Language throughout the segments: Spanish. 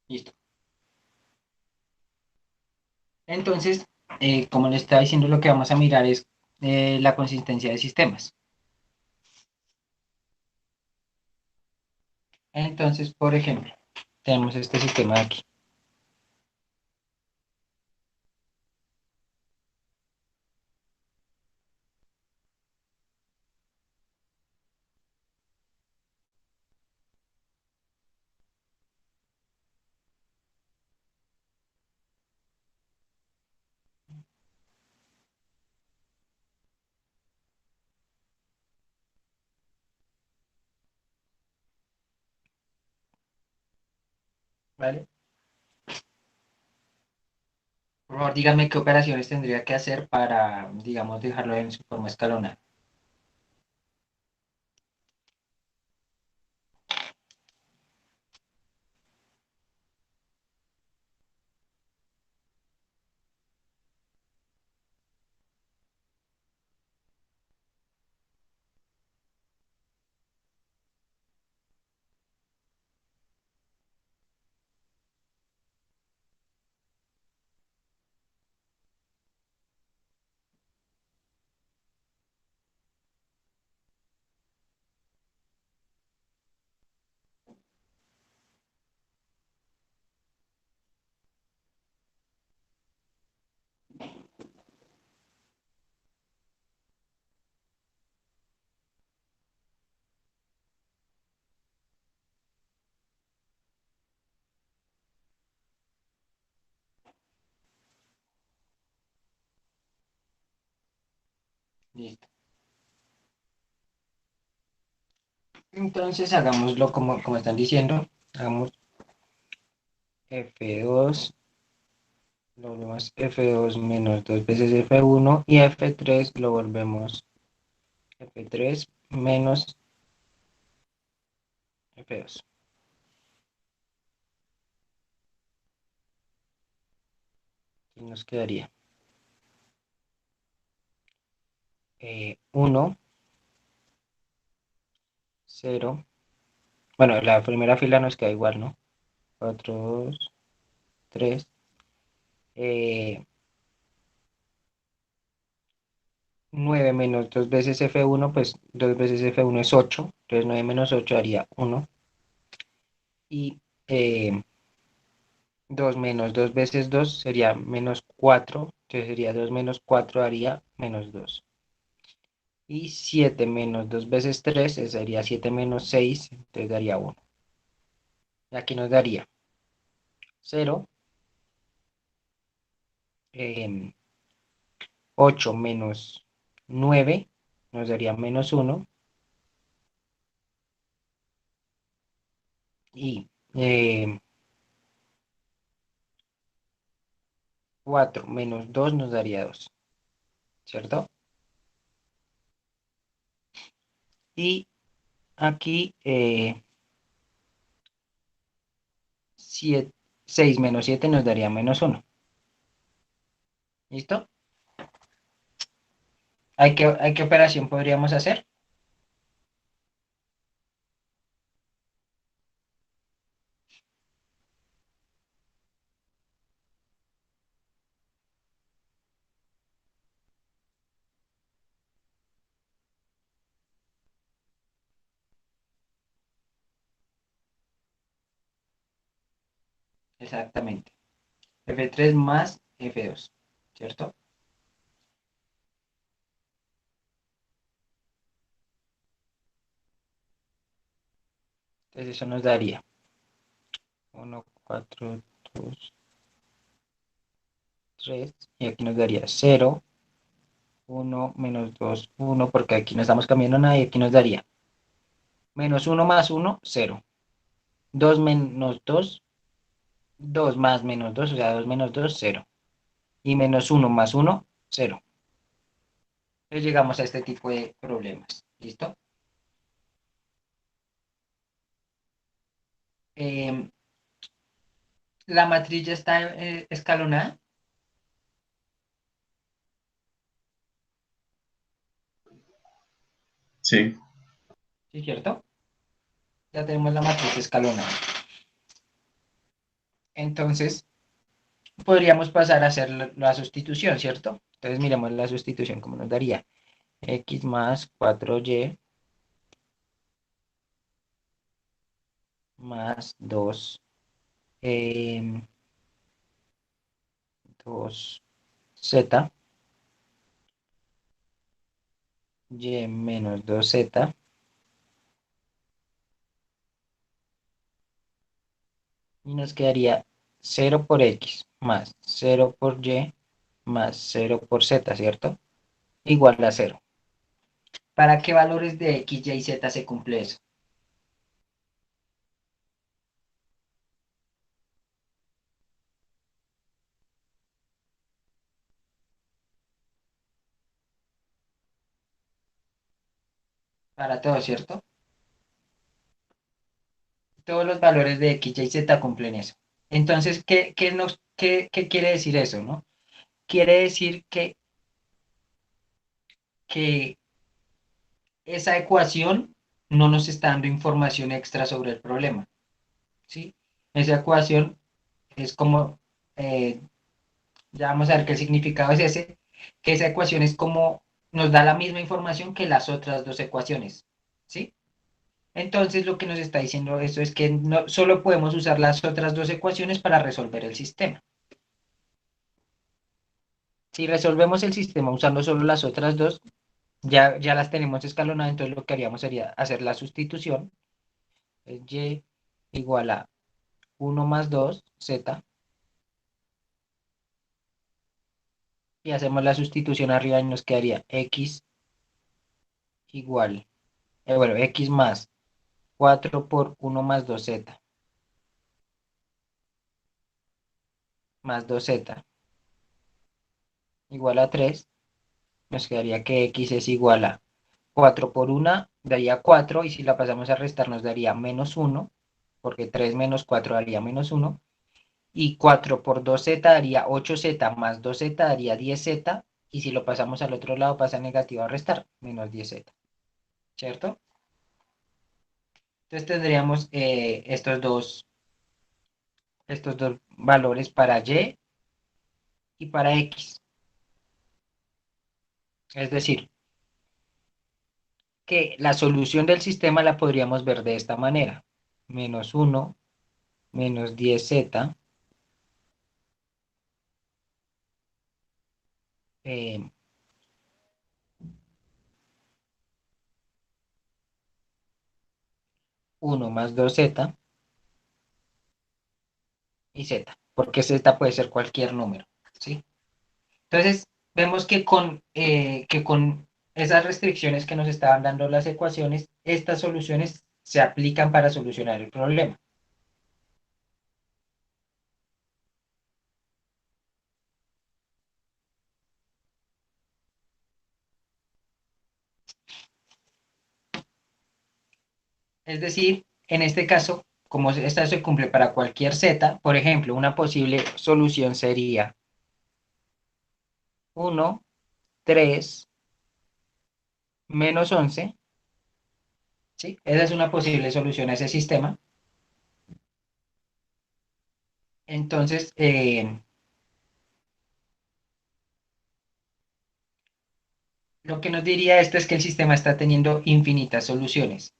Listo. Entonces, como le estaba diciendo, lo que vamos a mirar es la consistencia de sistemas. Entonces, por ejemplo, tenemos este sistema de aquí, ¿vale? Por favor, díganme qué operaciones tendría que hacer para, digamos, dejarlo en su forma escalonada. Listo. Entonces, hagámoslo como están diciendo. Hagamos F2, lo volvemos F2 menos 2 veces F1 y F3 lo volvemos F3 menos F2. Y nos quedaría 1, 0. Bueno, la primera fila nos queda igual, ¿no? 4, 2, 3. 9 menos 2 veces F1, pues 2 veces F1 es 8. Entonces 9 menos 8 haría 1. Y 2 menos 2 veces 2 sería menos 4. Entonces sería 2 menos 4 haría menos 2. Y 7 menos 2 veces 3 sería 7 menos 6. Entonces daría 1. Y aquí nos daría 0. 8 menos 9 nos daría menos 1. Y 4 menos 2 nos daría 2, ¿cierto? Y aquí 6 menos 7 nos daría menos 1. ¿Listo? ¿Hay qué operación podríamos hacer? Exactamente. F3 más F2, ¿cierto? Entonces eso nos daría 1, 4, 2, 3. Y aquí nos daría 0, 1, menos 2, 1, porque aquí no estamos cambiando nada y aquí nos daría menos 1 más 1, 0. 2 menos 2, 2 más menos 2, o sea, 2 menos 2, 0. Y menos 1 más 1, 0. Entonces llegamos a este tipo de problemas. ¿Listo? Eh, la matriz ya está escalonada, Sí, ¿sí, cierto? Ya tenemos la matriz escalonada. Entonces, podríamos pasar a hacer la sustitución, ¿cierto? Entonces, miremos la sustitución, como nos daría x más 4y más 2, 2z, y menos 2z, y nos quedaría 0 por x más 0 por y más 0 por z, ¿cierto? Igual a 0. ¿Para qué valores de x, y z se cumple eso? Para todo, ¿cierto? Todos los valores de x, y z cumplen eso. Entonces, ¿qué quiere decir eso, no? Quiere decir que esa ecuación no nos está dando información extra sobre el problema, ¿sí? Esa ecuación es como, eh, ya vamos a ver qué significado es ese, que esa ecuación es como, nos da la misma información que las otras dos ecuaciones, ¿sí? Entonces lo que nos está diciendo eso es que no, solo podemos usar las otras dos ecuaciones para resolver el sistema. Si resolvemos el sistema usando solo las otras dos, ya las tenemos escalonadas, entonces lo que haríamos sería hacer la sustitución, es y igual a 1 más 2z, y hacemos la sustitución arriba y nos quedaría x igual, bueno, x más 4 por 1 más 2z más 2z igual a 3, nos quedaría que x es igual a 4 por 1 daría 4, y si la pasamos a restar nos daría -1, porque 3 menos 4 daría -1, y 4 por 2z daría 8z más 2z daría 10z, y si lo pasamos al otro lado pasa negativo a restar, menos 10z, ¿cierto? Entonces tendríamos estos dos valores para y para x. Es decir, que la solución del sistema la podríamos ver de esta manera. -1 menos 10z, 1 más 2z y z, porque z puede ser cualquier número, ¿sí? Entonces, vemos que con esas restricciones que nos estaban dando las ecuaciones, estas soluciones se aplican para solucionar el problema. Es decir, en este caso, como esta se cumple para cualquier z, por ejemplo, una posible solución sería 1, 3, -11, ¿sí? Esa es una posible solución a ese sistema. Entonces, lo que nos diría esto es que el sistema está teniendo infinitas soluciones.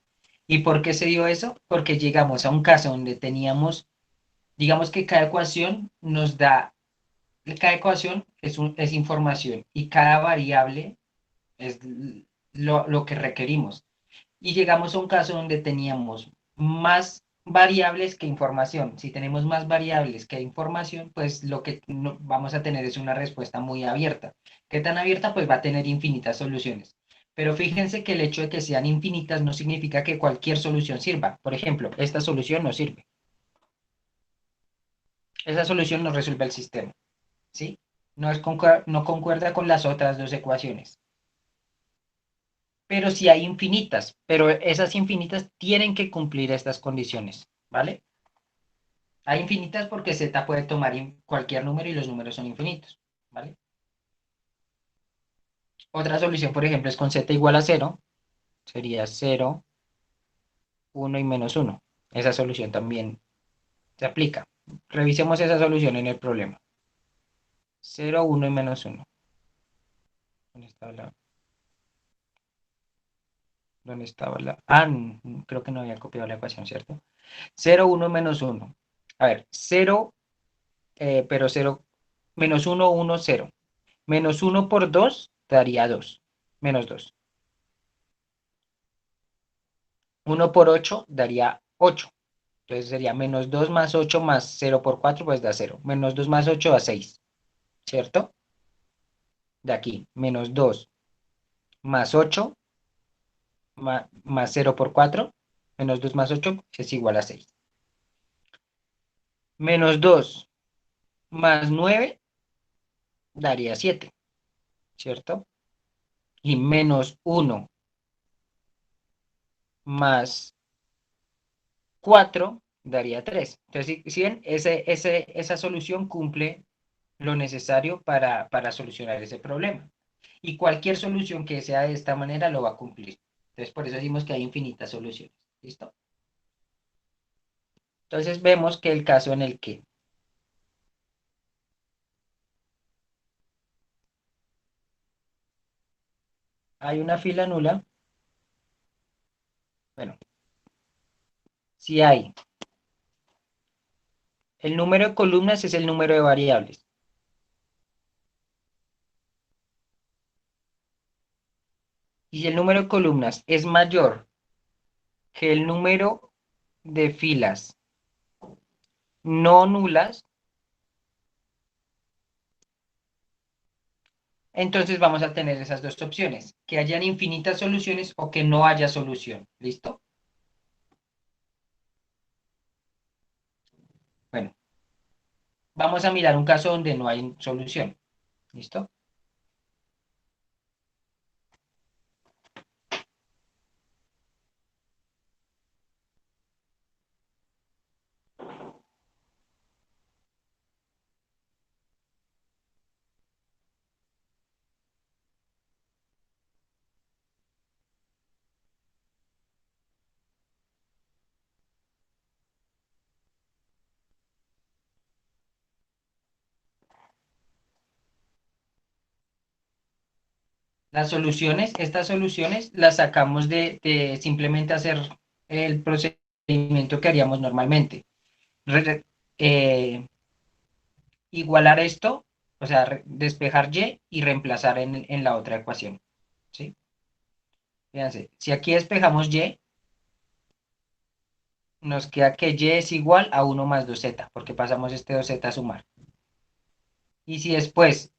¿Y por qué se dio eso? Porque llegamos a un caso donde teníamos, digamos que cada ecuación es información, y cada variable es lo que requerimos. Y llegamos a un caso donde teníamos más variables que información. Si tenemos más variables que información, pues lo que vamos a tener es una respuesta muy abierta. ¿Qué tan abierta? Pues va a tener infinitas soluciones. Pero fíjense que el hecho de que sean infinitas no significa que cualquier solución sirva. Por ejemplo, esta solución no sirve. Esa solución no resuelve el sistema, ¿sí? No concuerda con las otras dos ecuaciones. Pero sí hay infinitas, pero esas infinitas tienen que cumplir estas condiciones, ¿vale? Hay infinitas porque z puede tomar cualquier número y los números son infinitos, ¿vale? Otra solución, por ejemplo, es con z igual a 0, sería 0, 1 y -1. Esa solución también se aplica. Revisemos esa solución en el problema. 0, 1 y menos 1. ¿Dónde estaba la? ¿Dónde estaba la? Creo que no había copiado la ecuación, ¿cierto? 0, 1 menos 1. A ver, 0, pero 0, menos 1, 1, 0. Menos 1 por 2 daría 2. Menos 2. 1 por 8 daría 8. Entonces sería menos 2 más 8 más 0 por 4, pues da 0. Menos 2 más 8 da 6, ¿cierto? De aquí, menos 2 más 8 más 0 por 4, menos 2 más 8 es igual a 6. Menos 2 más 9 daría 7, ¿cierto? Y menos 1 más 4 daría 3. Entonces, si ven, esa solución cumple lo necesario para solucionar ese problema. Y cualquier solución que sea de esta manera lo va a cumplir. Entonces, por eso decimos que hay infinitas soluciones. ¿Listo? Entonces, vemos que el caso en el que hay una fila nula, bueno, si hay el número de columnas es el número de variables. Y si el número de columnas es mayor que el número de filas no nulas, entonces vamos a tener esas dos opciones, que hayan infinitas soluciones o que no haya solución. ¿Listo? Bueno, vamos a mirar un caso donde no hay solución. ¿Listo? Estas soluciones las sacamos de simplemente hacer el procedimiento que haríamos normalmente. Re- eh, igualar esto, o sea, despejar y reemplazar en la otra ecuación. ¿Sí? Fíjense, si aquí despejamos y, nos queda que y es igual a 1 más 2z, porque pasamos este 2z a sumar. Y si después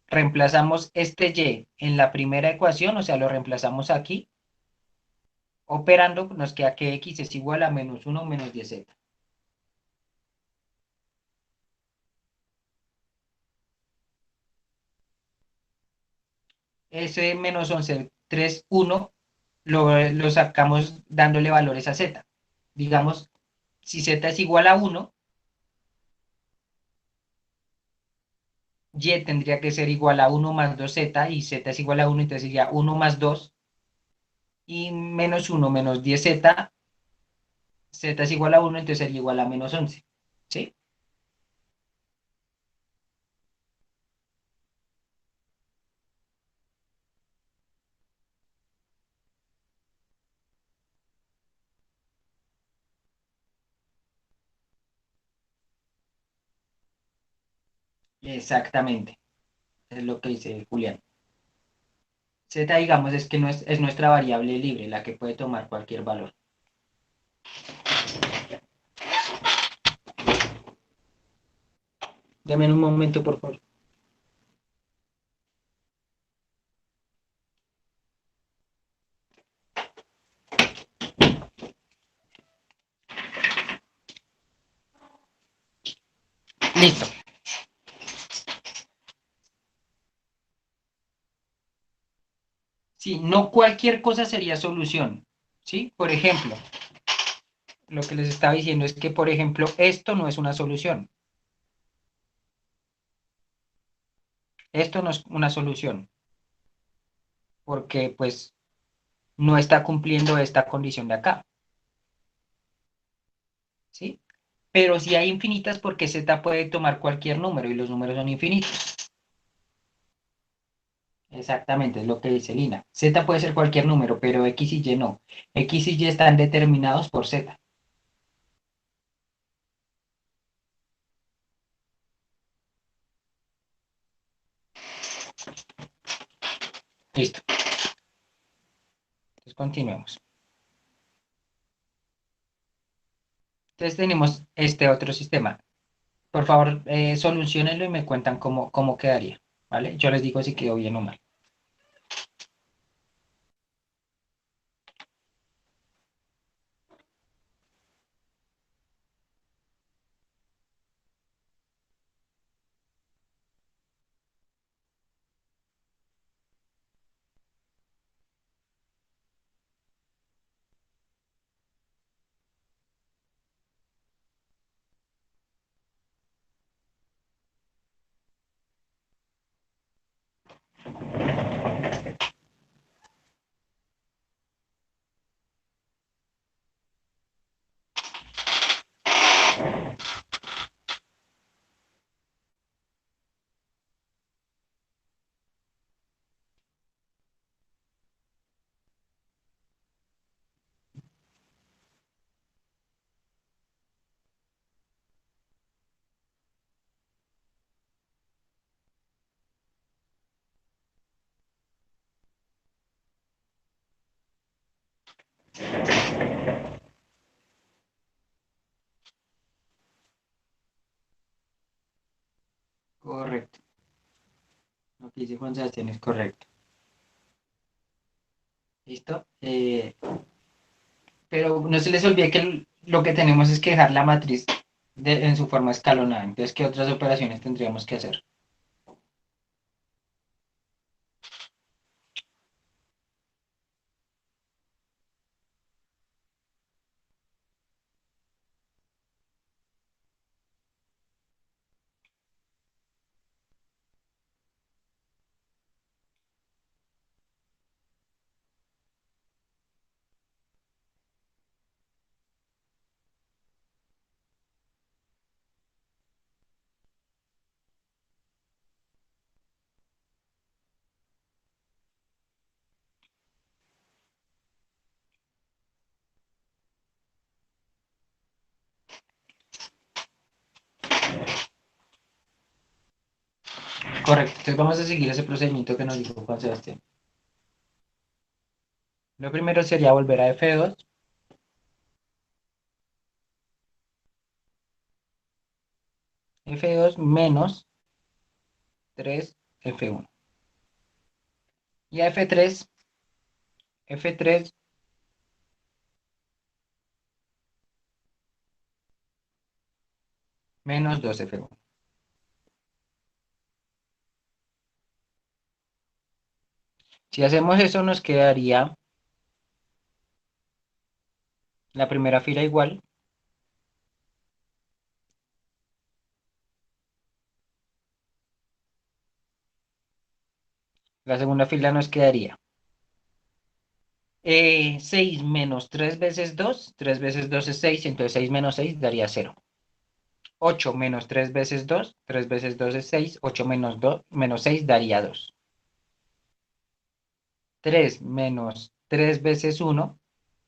reemplazamos este y en la primera ecuación, o sea, lo reemplazamos aquí, operando, nos queda que x es igual a menos 1 menos 10z. Ese menos 11, 3, 1, lo sacamos dándole valores a z. Digamos, si z es igual a 1, y tendría que ser igual a 1 más 2z, y z es igual a 1, entonces sería 1 más 2, y menos 1 menos 10z, z es igual a 1, entonces sería igual a menos 11. ¿Sí? Exactamente, es lo que dice Julián. Z, digamos, es que no es nuestra variable libre, la que puede tomar cualquier valor. Deme un momento, por favor. Listo. Sí, no cualquier cosa sería solución. ¿Sí? Por ejemplo, lo que les estaba diciendo es que, por ejemplo, esto no es una solución. Esto no es una solución, porque pues no está cumpliendo esta condición de acá. ¿Sí? Pero si hay infinitas, porque z puede tomar cualquier número y los números son infinitos. Exactamente, es lo que dice Lina. Z puede ser cualquier número, pero X y Y no. X y Y están determinados por Z. Listo. Entonces continuemos. Entonces tenemos este otro sistema. Por favor, solucionenlo y me cuentan cómo quedaría. ¿Vale? Yo les digo si quedó bien o mal. Correcto. Lo que dice Juan Sebastián es correcto. ¿Listo? Pero no se les olvide que lo que tenemos es que dejar la matriz en su forma escalonada. Entonces, ¿qué otras operaciones tendríamos que hacer? Correcto. Entonces, vamos a seguir ese procedimiento que nos dijo Juan Sebastián. Lo primero sería volver a F2. F2 menos 3 F1. Y a F3 menos 2 F1. Si hacemos eso, nos quedaría la primera fila igual. La segunda fila nos quedaría 6 menos 3 veces 2. 3 veces 2 es 6, entonces 6 menos 6 daría 0. 8 menos 3 veces 2. 3 veces 2 es 6. 8 menos 2 menos 6 daría 2. 3 menos 3 veces 1.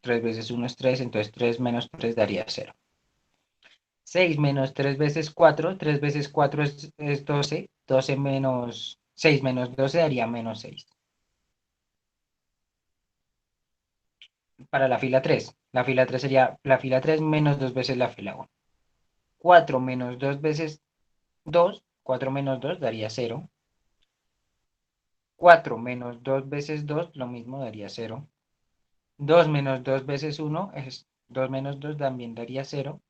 3 veces 1 es 3, entonces 3 menos 3 daría 0. 6 menos 3 veces 4. 3 veces 4 es 12. 12 menos 6 menos 12 daría menos 6. Para la fila 3. La fila 3 sería la fila 3 menos 2 veces la fila 1. 4 menos 2 veces 2. 4 menos 2 daría 0. 4 menos 2 veces 2, lo mismo daría 0. 2 menos 2 veces 1 es 2 menos 2 también daría 0.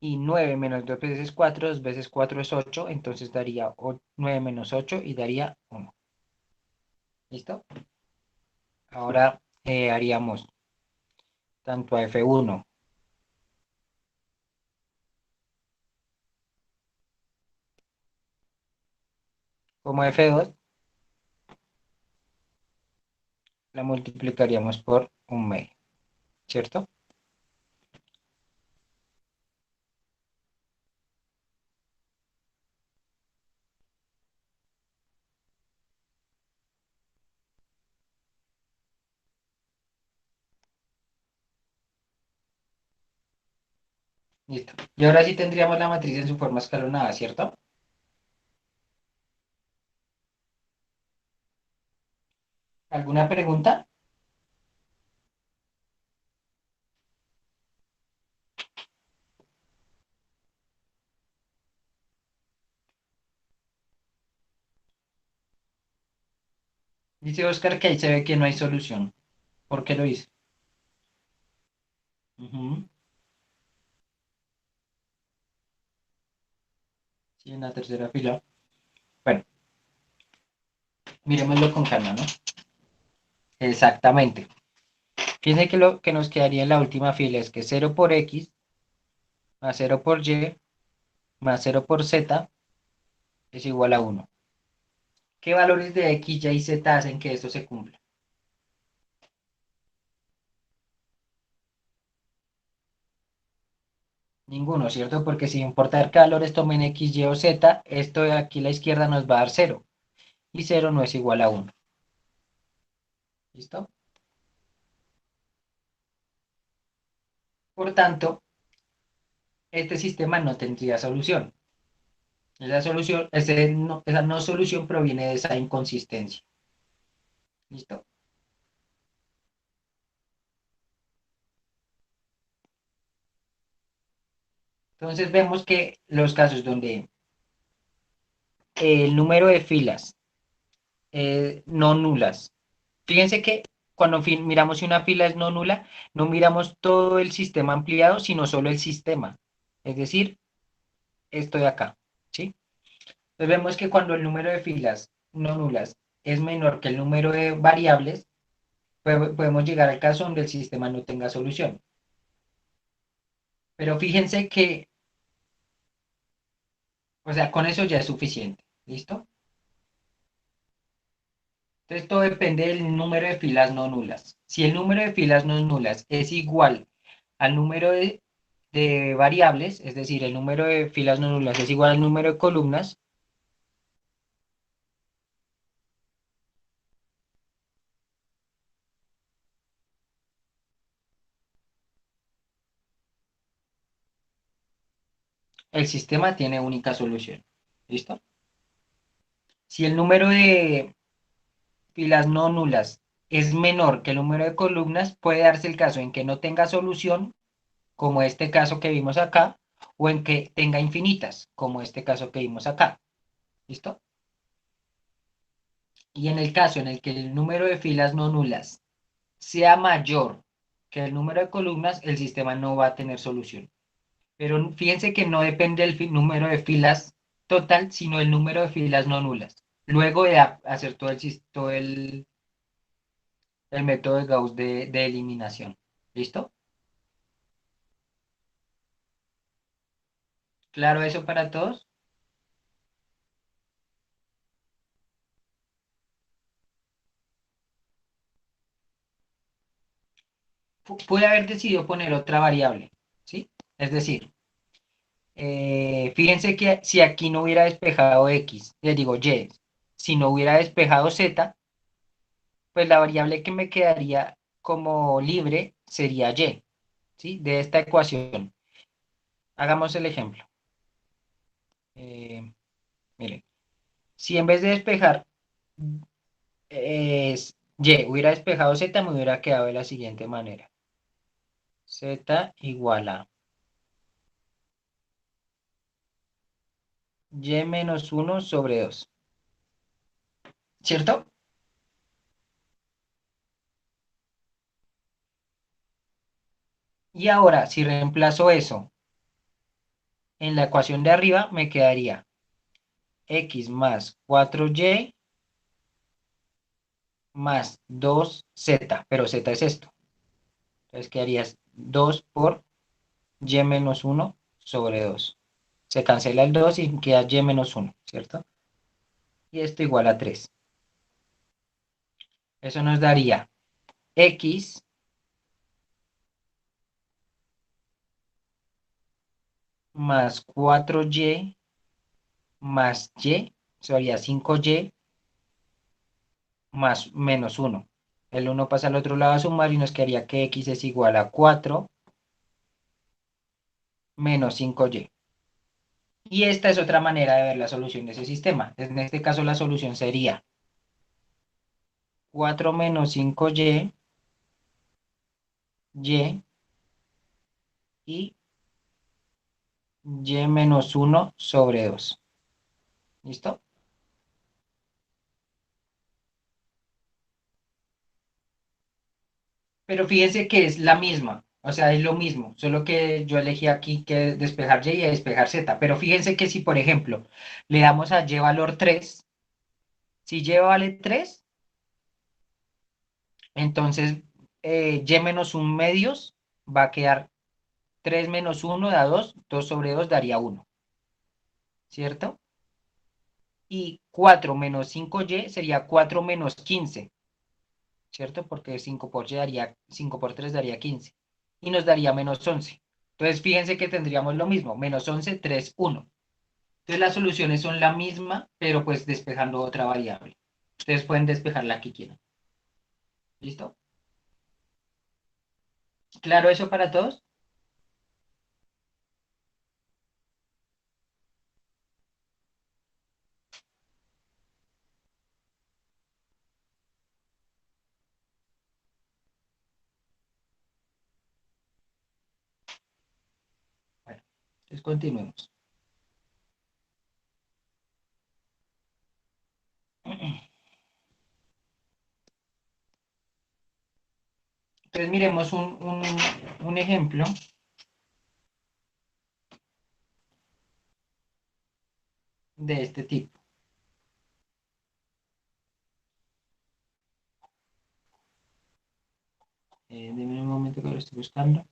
Y 9 menos 2 veces 4, 2 veces 4 es 8, entonces daría 9 menos 8 y daría 1. ¿Listo? Ahora haríamos tanto a F1 como a F2, la multiplicaríamos por un medio, ¿cierto? Listo. Y ahora sí tendríamos la matriz en su forma escalonada, ¿cierto? ¿Alguna pregunta? Dice Oscar que ahí se ve que no hay solución. ¿Por qué lo hizo? Ujú. Sí, en la tercera fila. Bueno, miremoslo con calma, ¿no? Exactamente. Fíjense que lo que nos quedaría en la última fila es que 0 por x más 0 por y más 0 por z es igual a 1. ¿Qué valores de x, y z hacen que esto se cumpla? Ninguno, ¿cierto? Porque sin importar qué valores tomen x, y o z, esto de aquí a la izquierda nos va a dar 0. Y 0 no es igual a 1. ¿Listo? Por tanto, este sistema no tendría solución. Esa no solución proviene de esa inconsistencia. ¿Listo? Entonces vemos que los casos donde el número de filas no nulas. Fíjense que cuando miramos si una fila es no nula, no miramos todo el sistema ampliado, sino solo el sistema. Es decir, esto de acá. ¿Sí? Entonces vemos que cuando el número de filas no nulas es menor que el número de variables, podemos llegar al caso donde el sistema no tenga solución. Pero fíjense que, o sea, con eso ya es suficiente. ¿Listo? Entonces todo depende del número de filas no nulas. Si el número de filas no nulas es igual al número de variables, es decir, el número de filas no nulas es igual al número de columnas, el sistema tiene única solución. ¿Listo? Si el número de filas no nulas es menor que el número de columnas, puede darse el caso en que no tenga solución, como este caso que vimos acá, o en que tenga infinitas, como este caso que vimos acá. ¿Listo? Y en el caso en el que el número de filas no nulas sea mayor que el número de columnas, el sistema no va a tener solución. Pero fíjense que no depende del número de filas total, sino el número de filas no nulas. Luego de hacer todo el método de Gauss de eliminación. ¿Listo? ¿Claro eso para todos? Pude haber decidido poner otra variable, ¿sí? Es decir, fíjense que si aquí no hubiera despejado x, les digo y, si no hubiera despejado z, pues la variable que me quedaría como libre sería y, ¿sí? De esta ecuación. Hagamos el ejemplo. Eh, miren, si en vez de despejar y hubiera despejado z, me hubiera quedado de la siguiente manera. Z igual a y menos 1/2. ¿Cierto? Y ahora, si reemplazo eso en la ecuación de arriba, me quedaría x más 4y más 2z, pero z es esto. Entonces quedarías 2 por y menos 1/2. Se cancela el 2 y queda y menos 1, ¿cierto? Y esto igual a 3. Eso nos daría x más 4y más y, sería 5y más menos 1. El 1 pasa al otro lado a sumar y nos quedaría que x es igual a 4 menos 5y. Y esta es otra manera de ver la solución de ese sistema. En este caso la solución sería 4 menos 5y, y y menos 1/2. ¿Listo? Pero fíjense que es la misma, o sea, es lo mismo, solo que yo elegí aquí que despejar y despejar z. Pero fíjense que si, por ejemplo, le damos a y valor 3, si y vale 3, entonces y menos 1/2 va a quedar 3 menos 1 da 2, 2/2 daría 1, ¿cierto? Y 4 menos 5y sería 4 menos 15, ¿cierto? Porque 5 por y daría, 5 por 3 daría 15. Y nos daría menos 11. Entonces, fíjense que tendríamos lo mismo, menos 11, 3, 1. Entonces, las soluciones son la misma, pero pues despejando otra variable. Ustedes pueden despejar la que quieran. ¿Listo? ¿Claro eso para todos? Bueno, entonces continuemos. Entonces, miremos un ejemplo de este tipo. Denme un momento que lo estoy buscando.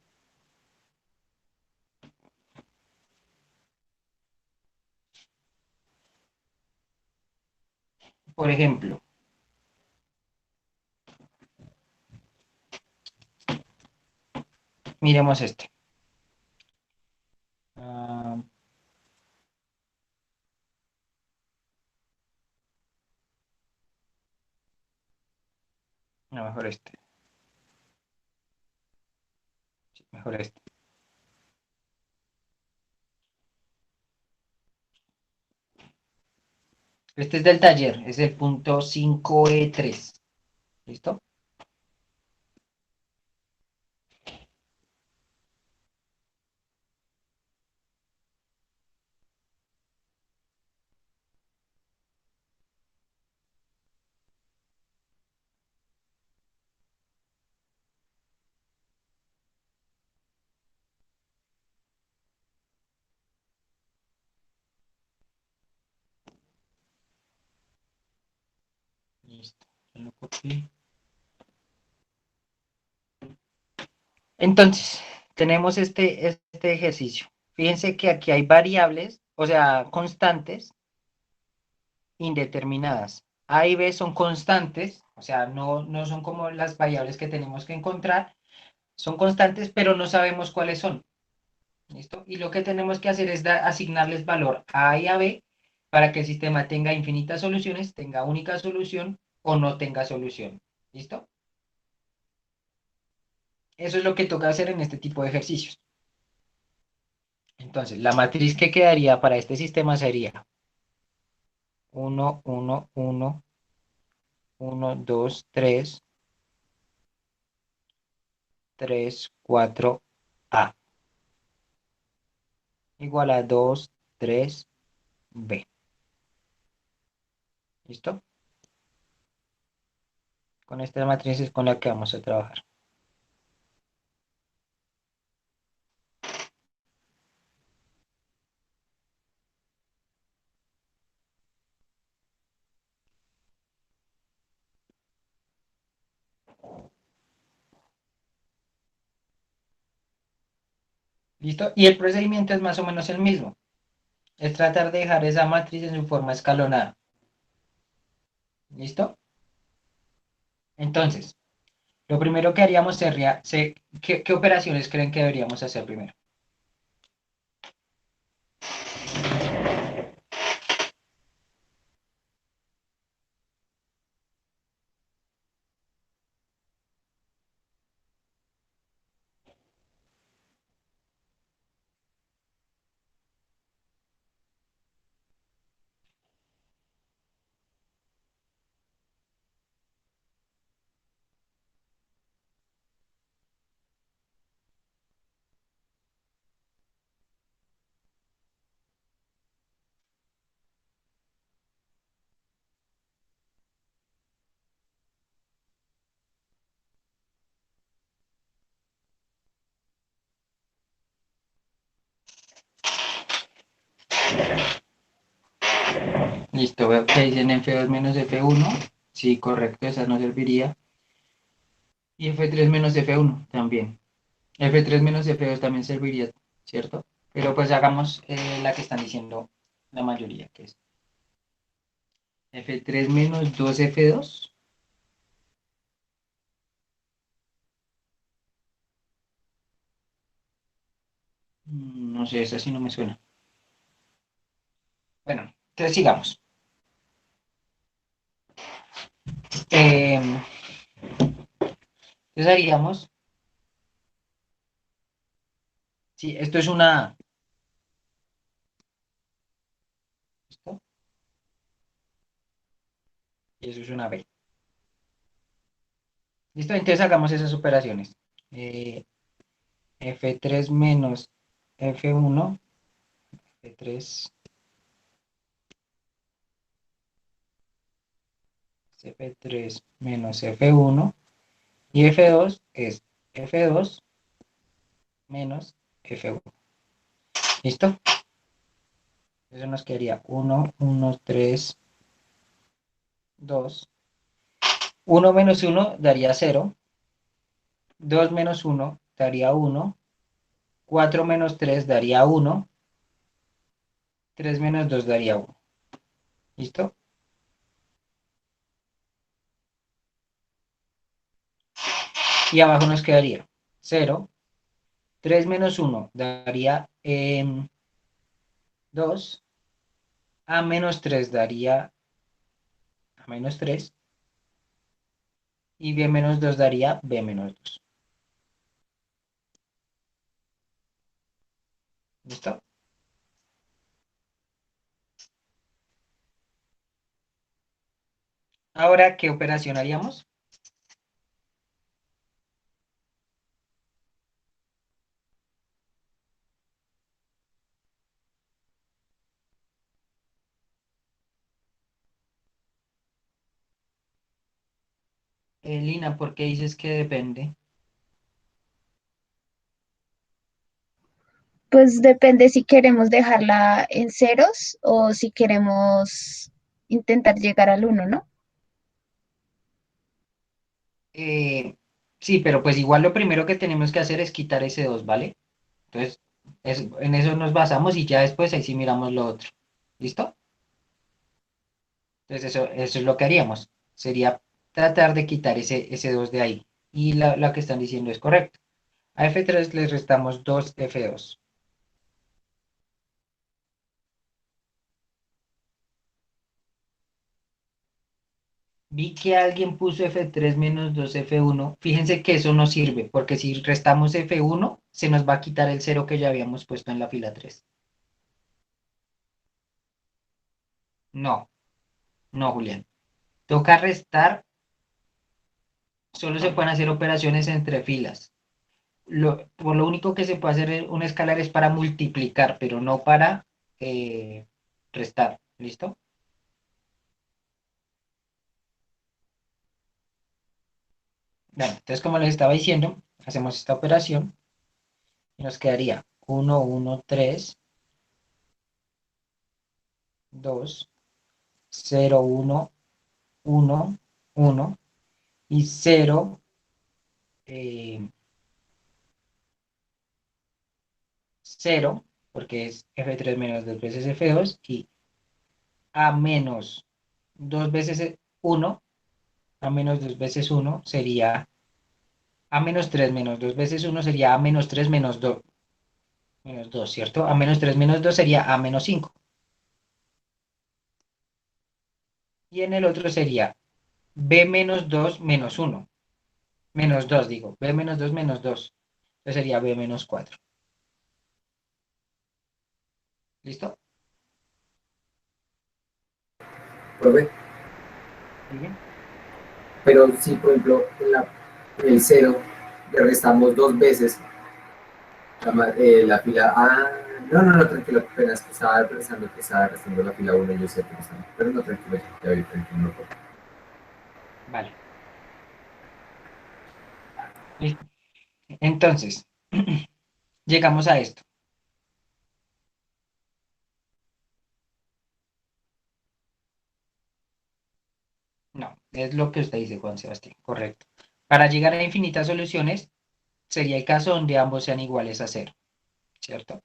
Por ejemplo, miremos este. Ah, no, mejor este. Sí, mejor este. Este es del taller, es el punto 5E3. ¿Listo? Listo. Ya lo copié. Entonces, tenemos este ejercicio. Fíjense que aquí hay variables, o sea, constantes indeterminadas. A y B son constantes, o sea, no son como las variables que tenemos que encontrar, son constantes, pero no sabemos cuáles son. ¿Listo? Y lo que tenemos que hacer es asignarles valor a A y a B para que el sistema tenga infinitas soluciones, tenga única solución o no tenga solución. ¿Listo? Eso es lo que toca hacer en este tipo de ejercicios. Entonces, la matriz que quedaría para este sistema sería 1, 1, 1, 1, 2, 3, 3, 4, A, igual a 2, 3, B. ¿Listo? Con esta matriz es con la que vamos a trabajar. ¿Listo? Y el procedimiento es más o menos el mismo. Es tratar de dejar esa matriz en su forma escalonada. ¿Listo? Entonces, lo primero que haríamos sería, ¿qué operaciones creen que deberíamos hacer primero? Listo, veo que dicen F2 menos F1. Sí, correcto, esa no serviría. Y F3 menos F1 también. F3 menos F2 también serviría, ¿cierto? Pero pues hagamos la que están diciendo la mayoría, que es F3 menos 2 F2. No sé, esa sí no me suena. Bueno, entonces sigamos. Entonces haríamos, sí, esto es una A, ¿listo? Y eso es una B. ¿Listo? Entonces hagamos esas operaciones. Eh, F3 menos F1, F3, F3 menos F1 y F2 es F2 menos F1. ¿Listo? Eso nos quedaría 1, 1, 3, 2. 1 menos 1 daría 0. 2 menos 1 daría 1. 4 menos 3 daría 1. 3 menos 2 daría 1. ¿Listo? Y abajo nos quedaría 0. 3 menos 1 daría 2. A menos 3 daría a menos 3. Y B menos 2 daría B menos 2. ¿Listo? Ahora, ¿qué operación haríamos? Lina, ¿por qué dices que depende? Pues depende si queremos dejarla en ceros o si queremos intentar llegar al uno, ¿no? Eh, sí, pero pues igual lo primero que tenemos que hacer es quitar ese 2, ¿vale? Entonces, en eso nos basamos y ya después ahí sí miramos lo otro. ¿Listo? Entonces eso es lo que haríamos. Sería tratar de quitar ese 2 de ahí. Y la que están diciendo es correcto. A F3 le restamos 2 F2. Vi que alguien puso F3 menos 2 F1. Fíjense que eso no sirve, porque si restamos F1, se nos va a quitar el cero que ya habíamos puesto en la fila 3. No, no, Julián. Toca restar, solo se pueden hacer operaciones entre filas. Por lo único que se puede hacer un escalar es para multiplicar, pero no para eh, restar. ¿Listo? Bueno, entonces como les estaba diciendo, hacemos esta operación y nos quedaría 1, 1, 3, 2, 0, 1, 1, 1 y 0, eh, 0, porque es F3 menos 2 veces F2 y A menos 2 veces 1, A menos 2 veces 1 sería A menos 3 menos 2 veces 1 sería A menos 3 menos 2, ¿cierto? A menos 3 menos 2 sería A menos 5. Y en el otro sería B menos 2 menos 1. Menos 2 digo. B menos 2 menos 2. Entonces sería B menos 4. ¿Listo? Profe, ¿Sigue? pero si por ejemplo en el cero le restamos dos veces la fila A, no, no, no, tranquilo, apenas que estaba pensando que estaba restando la fila 1 y yo sé que no estaba, pero no, tranquilo, ya vi, tranquilo, no, profe. Vale. Listo. Entonces, llegamos a esto. Es lo que usted dice, Juan Sebastián, correcto. Para llegar a infinitas soluciones, sería el caso donde ambos sean iguales a cero, ¿cierto?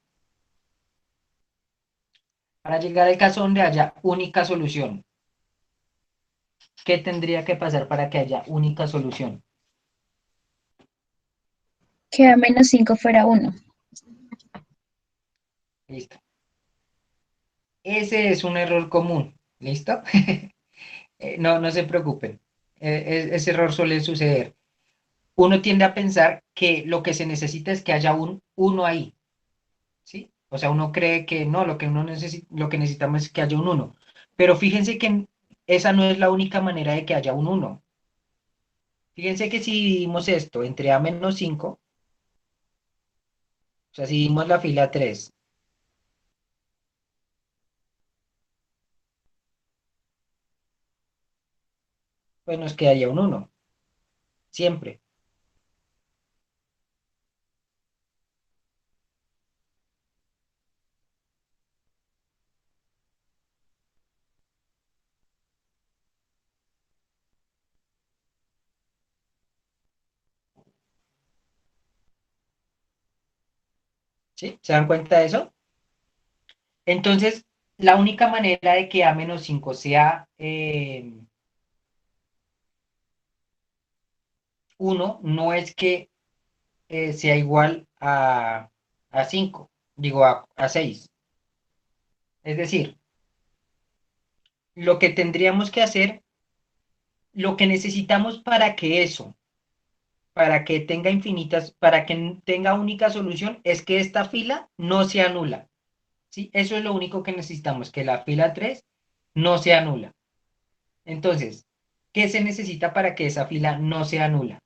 Para llegar al caso donde haya única solución, ¿qué tendría que pasar para que haya única solución? Que a -5 fuera uno. Listo. Ese es un error común, ¿listo? No se preocupen. Ese error suele suceder. Uno tiende a pensar que lo que se necesita es que haya un uno ahí, ¿sí? O sea, uno cree que no, lo que necesitamos es que haya un uno. Pero fíjense que esa no es la única manera de que haya un uno. Fíjense que si dividimos esto entre a -5, o sea, si dividimos la fila 3, pues nos quedaría un uno siempre. ¿Sí? ¿Se dan cuenta de eso? Entonces, la única manera de que A-5 sea 1 no es que sea igual a 5, digo a 6. Es decir, lo que tendríamos que hacer, lo que necesitamos para que eso, para que tenga infinitas, para que tenga única solución, es que esta fila no sea nula. ¿Sí? Eso es lo único que necesitamos, que la fila 3 no sea nula. Entonces, ¿qué se necesita para que esa fila no sea nula?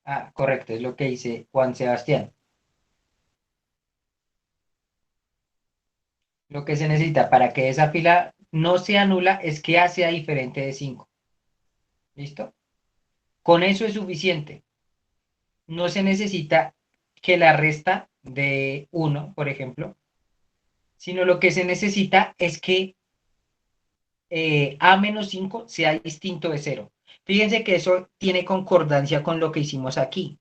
Ah, correcto, es lo que dice Juan Sebastián. Lo que se necesita para que esa fila no sea nula es que A sea diferente de 5. ¿Listo? Con eso es suficiente. No se necesita que la resta de uno, por ejemplo, sino lo que se necesita es que A-5 sea distinto de cero. Fíjense que eso tiene concordancia con lo que hicimos aquí.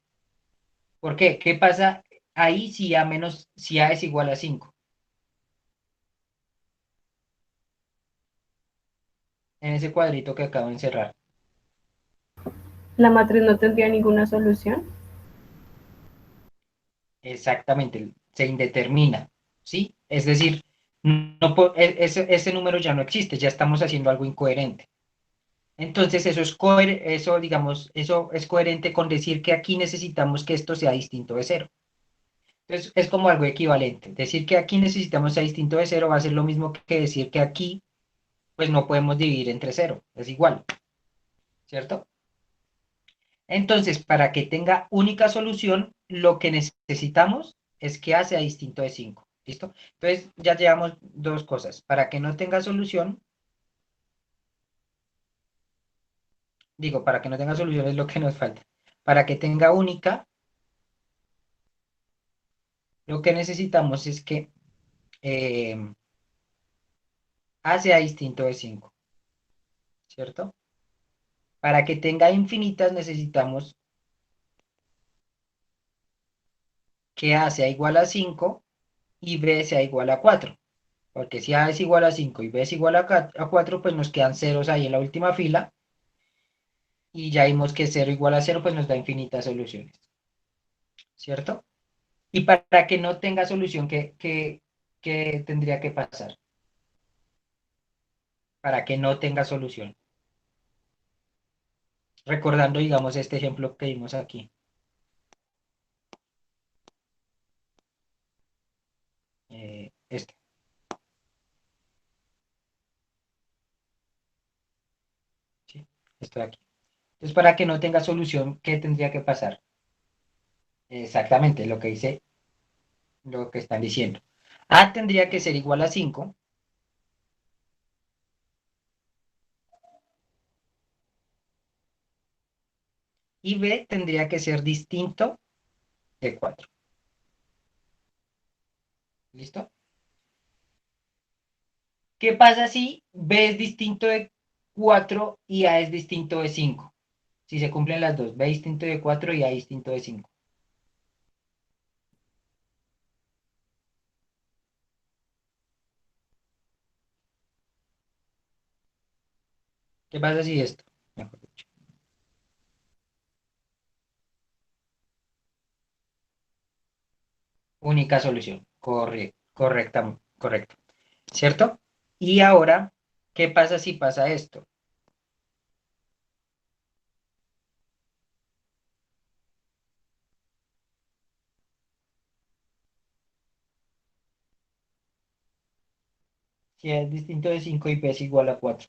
¿Por qué? ¿Qué pasa ahí si A es igual a 5? En ese cuadrito que acabo de encerrar. La matriz no tendría ninguna solución. Exactamente, se indetermina, ¿sí? Es decir, ese número ya no existe, ya estamos haciendo algo incoherente. Entonces, eso, digamos, eso es coherente con decir que aquí necesitamos que esto sea distinto de cero. Entonces, es como algo equivalente. Decir que aquí necesitamos sea distinto de cero va a ser lo mismo que decir que aquí, pues no podemos dividir entre cero. Es igual, ¿cierto? Entonces, para que tenga única solución, lo que necesitamos es que A sea distinto de 5. ¿Listo? Entonces, ya llevamos dos cosas. Para que no tenga solución, digo, para que no tenga solución es lo que nos falta. Para que tenga única, lo que necesitamos es que A sea distinto de 5, ¿cierto? Para que tenga infinitas necesitamos que A sea igual a 5 y B sea igual a 4. Porque si A es igual a 5 y B es igual a 4, pues nos quedan ceros ahí en la última fila. Y ya vimos que cero igual a cero, pues nos da infinitas soluciones, ¿cierto? Y para que no tenga solución, ¿qué tendría que pasar? Para que no tenga solución. Recordando, digamos, este ejemplo que vimos aquí. Este, ¿sí? Esto de aquí. Entonces, para que no tenga solución, ¿qué tendría que pasar? Exactamente, lo que dice, lo que están diciendo. A tendría que ser igual a 5 y B tendría que ser distinto de 4. ¿Listo? ¿Qué pasa si B es distinto de 4 y A es distinto de 5? Si se cumplen las dos, B distinto de 4 y A distinto de 5. ¿Qué pasa si esto? Mejor dicho. Única solución. Correcto. ¿Cierto? Y ahora, ¿qué pasa si pasa esto? Si A es distinto de 5 y B es igual a 4.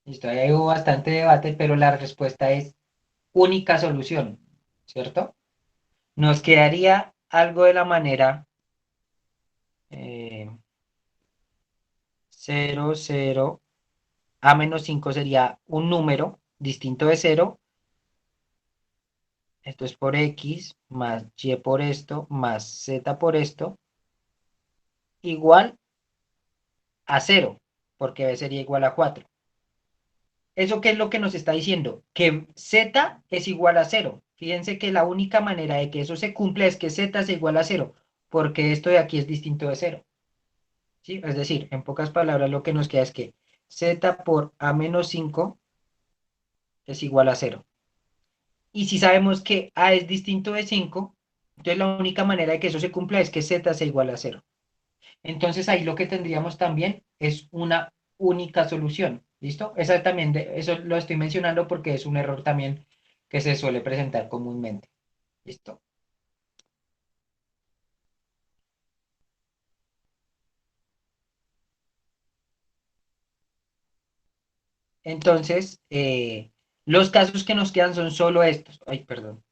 Listo, ahí hubo bastante debate, pero la respuesta es única solución, ¿cierto? Nos quedaría algo de la manera 0, 0, A menos 5 sería un número distinto de 0. Esto es por X más Y por esto más Z por esto igual a 0, porque B sería igual a 4. ¿Eso qué es lo que nos está diciendo? Que Z es igual a 0. Fíjense que la única manera de que eso se cumpla es que Z sea igual a 0, porque esto de aquí es distinto de 0. ¿Sí? Es decir, en pocas palabras lo que nos queda es que Z por A menos 5 es igual a 0. Y si sabemos que A es distinto de 5, entonces la única manera de que eso se cumpla es que Z sea igual a 0. Entonces ahí lo que tendríamos también es una única solución. ¿Listo? Esa también eso lo estoy mencionando porque es un error también que se suele presentar comúnmente. ¿Listo? Entonces, los casos que nos quedan son solo estos. Ay, perdón.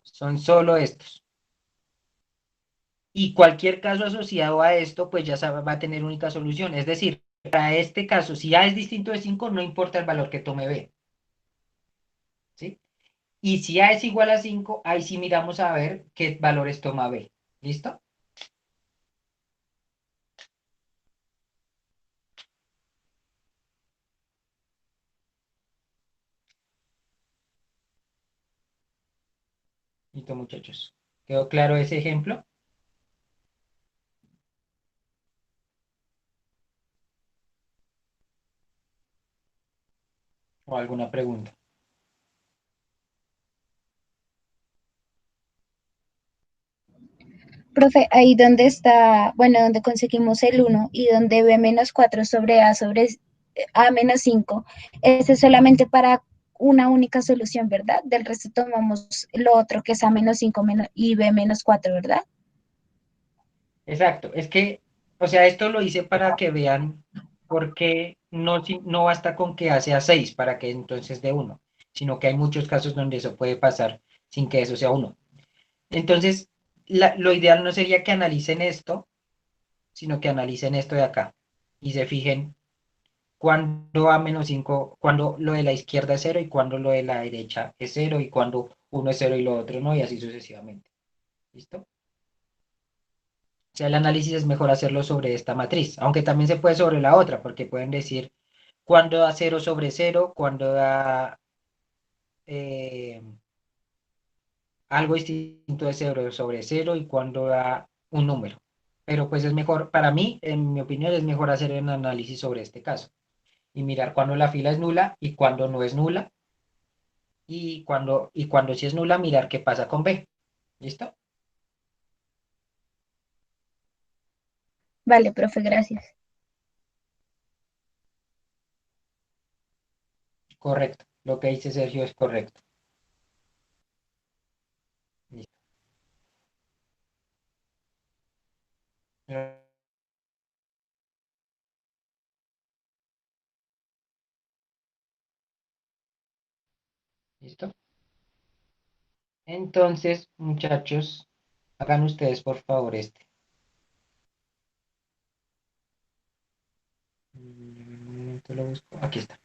Son solo estos. Y cualquier caso asociado a esto, pues ya va a tener única solución. Es decir, para este caso, si A es distinto de 5, no importa el valor que tome B. ¿Sí? Y si A es igual a 5, ahí sí miramos a ver qué valores toma B. ¿Listo? Listo, muchachos. ¿Quedó claro ese ejemplo? ¿O alguna pregunta? Profe, ahí donde está, bueno, donde conseguimos el 1 y donde B menos 4 sobre A menos 5, ese es solamente para una única solución, ¿verdad? Del resto tomamos lo otro que es A menos 5 y B menos 4, ¿verdad? Exacto. Es que, o sea, esto lo hice para que vean por qué no, no basta con que A sea 6 para que entonces dé 1, sino que hay muchos casos donde eso puede pasar sin que eso sea 1. Entonces, lo ideal no sería que analicen esto, sino que analicen esto de acá y se fijen cuando A menos 5, cuando lo de la izquierda es 0 y cuando lo de la derecha es 0 y cuando uno es 0 y lo otro no, y así sucesivamente. ¿Listo? O sea, el análisis es mejor hacerlo sobre esta matriz, aunque también se puede sobre la otra, porque pueden decir cuándo da 0 sobre 0, cuándo da eh, algo distinto de 0 sobre 0 y cuándo da un número. Pero pues es mejor, para mí, en mi opinión, es mejor hacer un análisis sobre este caso y mirar cuándo la fila es nula y cuándo no es nula y cuando sí es nula, mirar qué pasa con B. ¿Listo? Vale, profe, gracias. Correcto. Lo que dice Sergio es correcto. Listo. ¿Listo? Entonces, muchachos, hagan ustedes por favor este. Esto lo busco. Aquí está.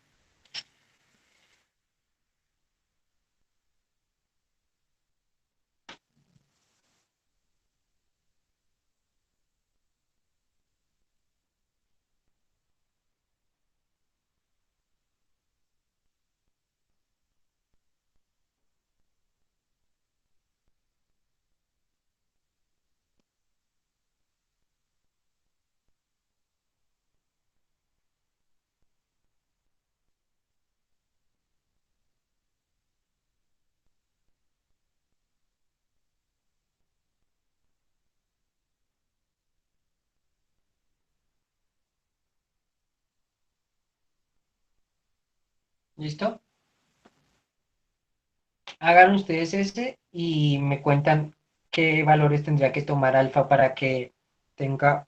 ¿Listo? Hagan ustedes ese y me cuentan qué valores tendría que tomar alfa para que tenga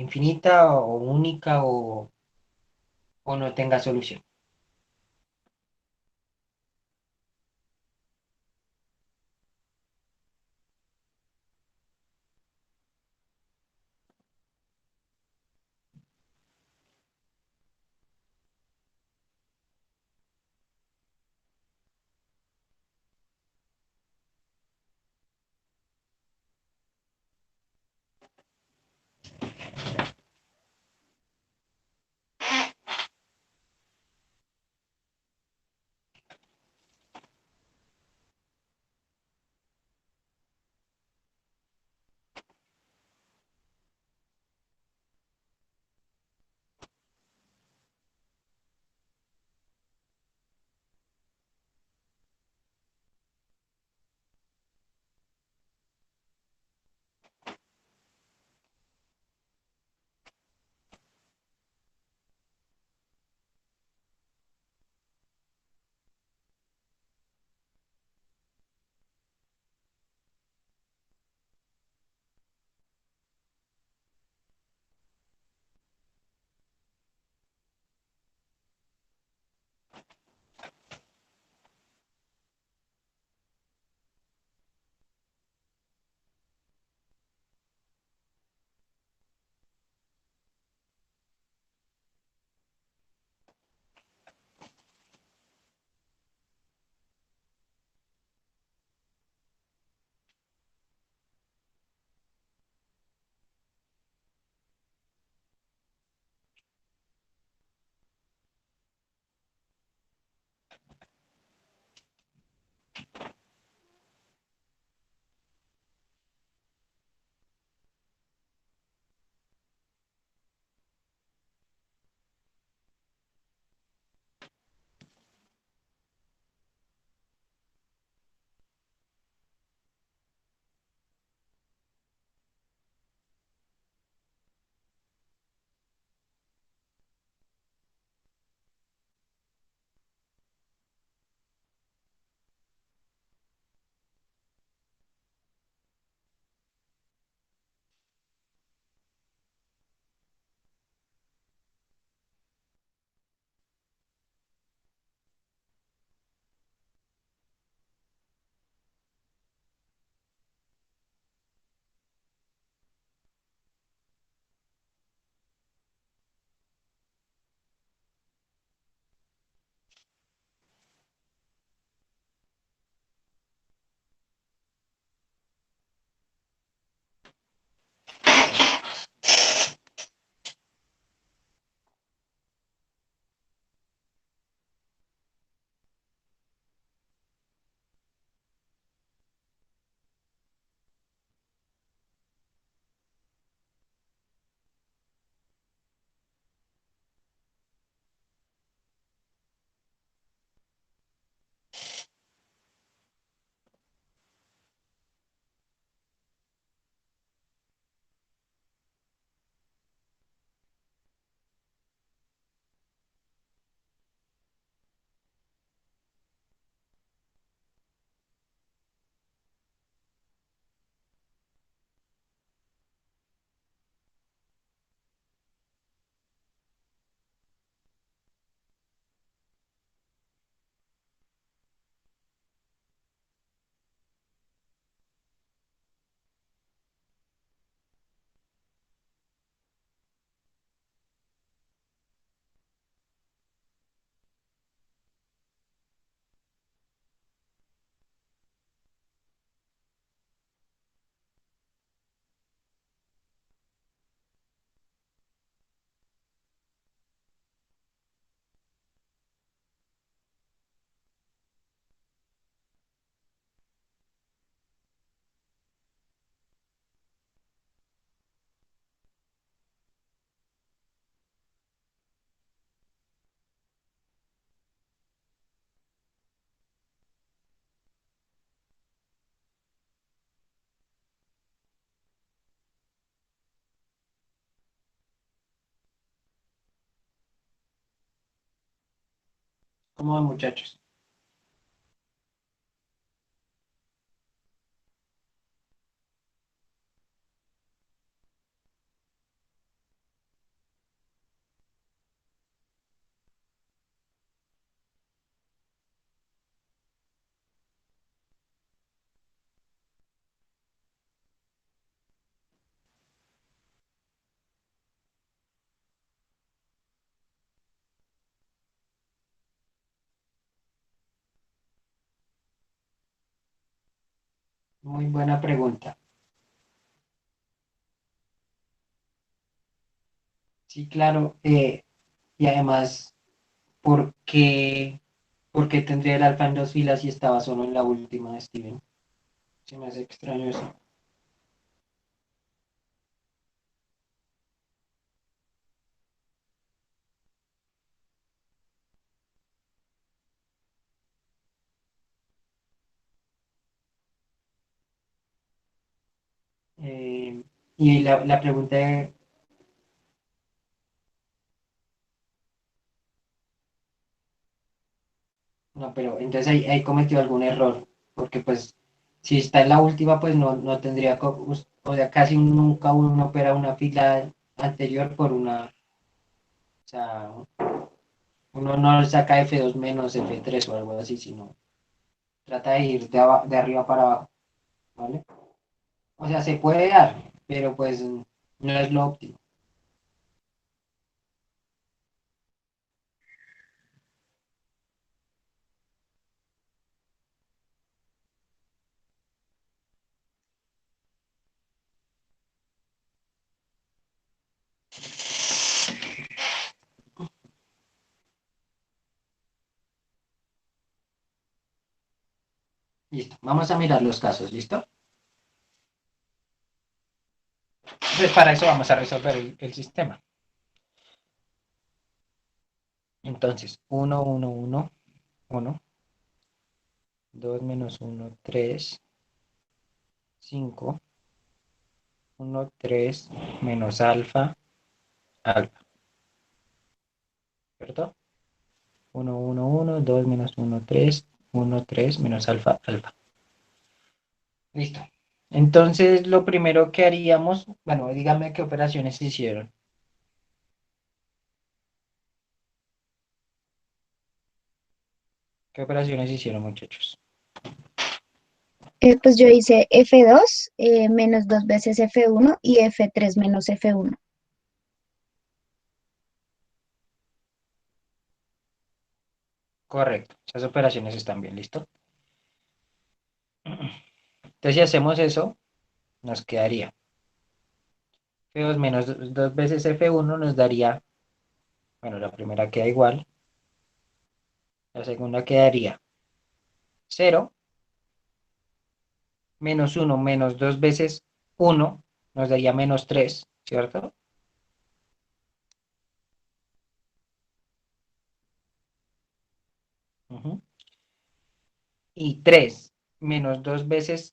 infinita o única o no tenga solución. ¿Cómo van, muchachos? Muy buena pregunta. Sí, claro. Y además, ¿por qué tendría el alfa en dos filas si estaba solo en la última, Steven? Se me hace extraño eso. Eh, y la pregunta es, no, pero entonces ahí cometió algún error, porque pues si está en la última, pues no tendría, o sea, casi nunca uno opera una fila anterior por una, o sea, uno no saca F2 menos F3 o algo así, sino trata de ir de arriba para abajo, ¿vale? O sea, se puede dar, pero pues no es lo óptimo. Listo, vamos a mirar los casos, ¿listo? Pues para eso vamos a resolver el sistema. Entonces, 1, 2 menos uno 3 5 1 3 menos alfa, alfa, ¿cierto? 1, 2 menos uno 3 menos alfa, alfa. Listo. Entonces, lo primero que haríamos, bueno, dígame qué operaciones se hicieron. ¿Qué operaciones hicieron, muchachos? Pues yo hice F2 menos dos veces F1 y F3 menos F1. Correcto. Esas operaciones están bien, ¿listo? Entonces, si hacemos eso, nos quedaría F2 menos dos veces F1 nos daría, bueno, la primera queda igual, la segunda quedaría 0 menos uno menos 2 veces uno nos daría menos 3, ¿cierto? Ujú. Y 3 menos 2 veces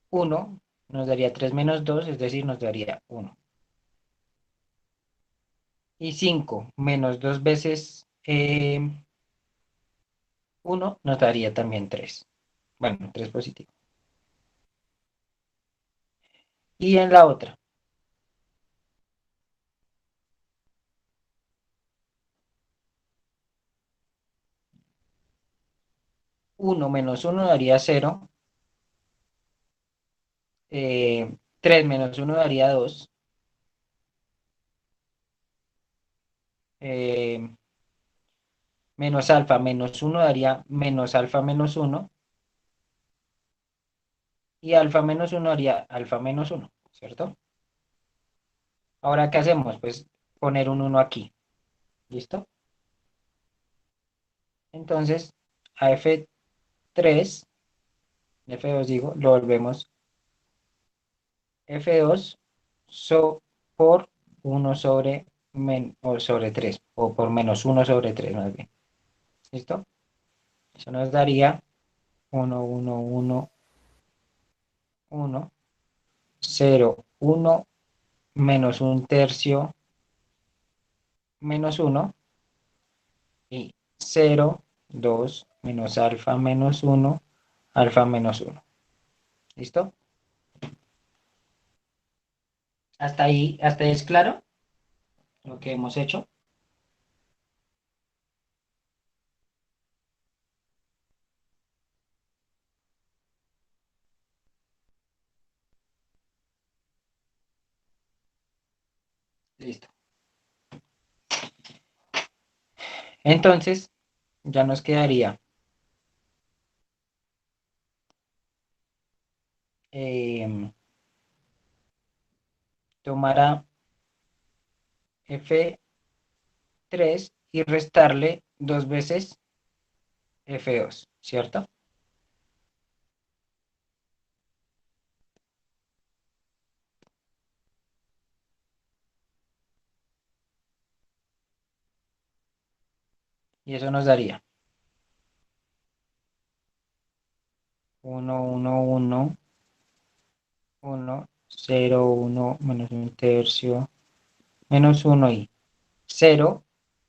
uno nos daría 3 menos 2, es decir, nos daría uno. Y 5 menos 2 veces uno nos daría también 3. Bueno, 3 positivo. Y en la otra, uno menos uno daría 0. 3 menos uno daría 2. Menos alfa menos uno daría menos alfa menos uno. Y alfa menos uno haría alfa menos uno, ¿cierto? Ahora, ¿qué hacemos? Pues poner un uno aquí, ¿listo? Entonces, a F3, F2 digo, lo volvemos F2 por uno sobre, o sobre 3 o por menos uno sobre 3 más bien, ¿listo? Eso nos daría uno uno uno uno 0 1 menos un tercio menos uno y 0 2 menos alfa menos 1, alfa menos 1. ¿Listo? ¿Hasta ahí es claro lo que hemos hecho? Listo. Entonces, ya nos quedaría tomar a F3 y restarle 2 veces F2, ¿cierto? Y eso nos daría 1, 1, 1, 1, 0, 1, menos un tercio, menos 1 y 0,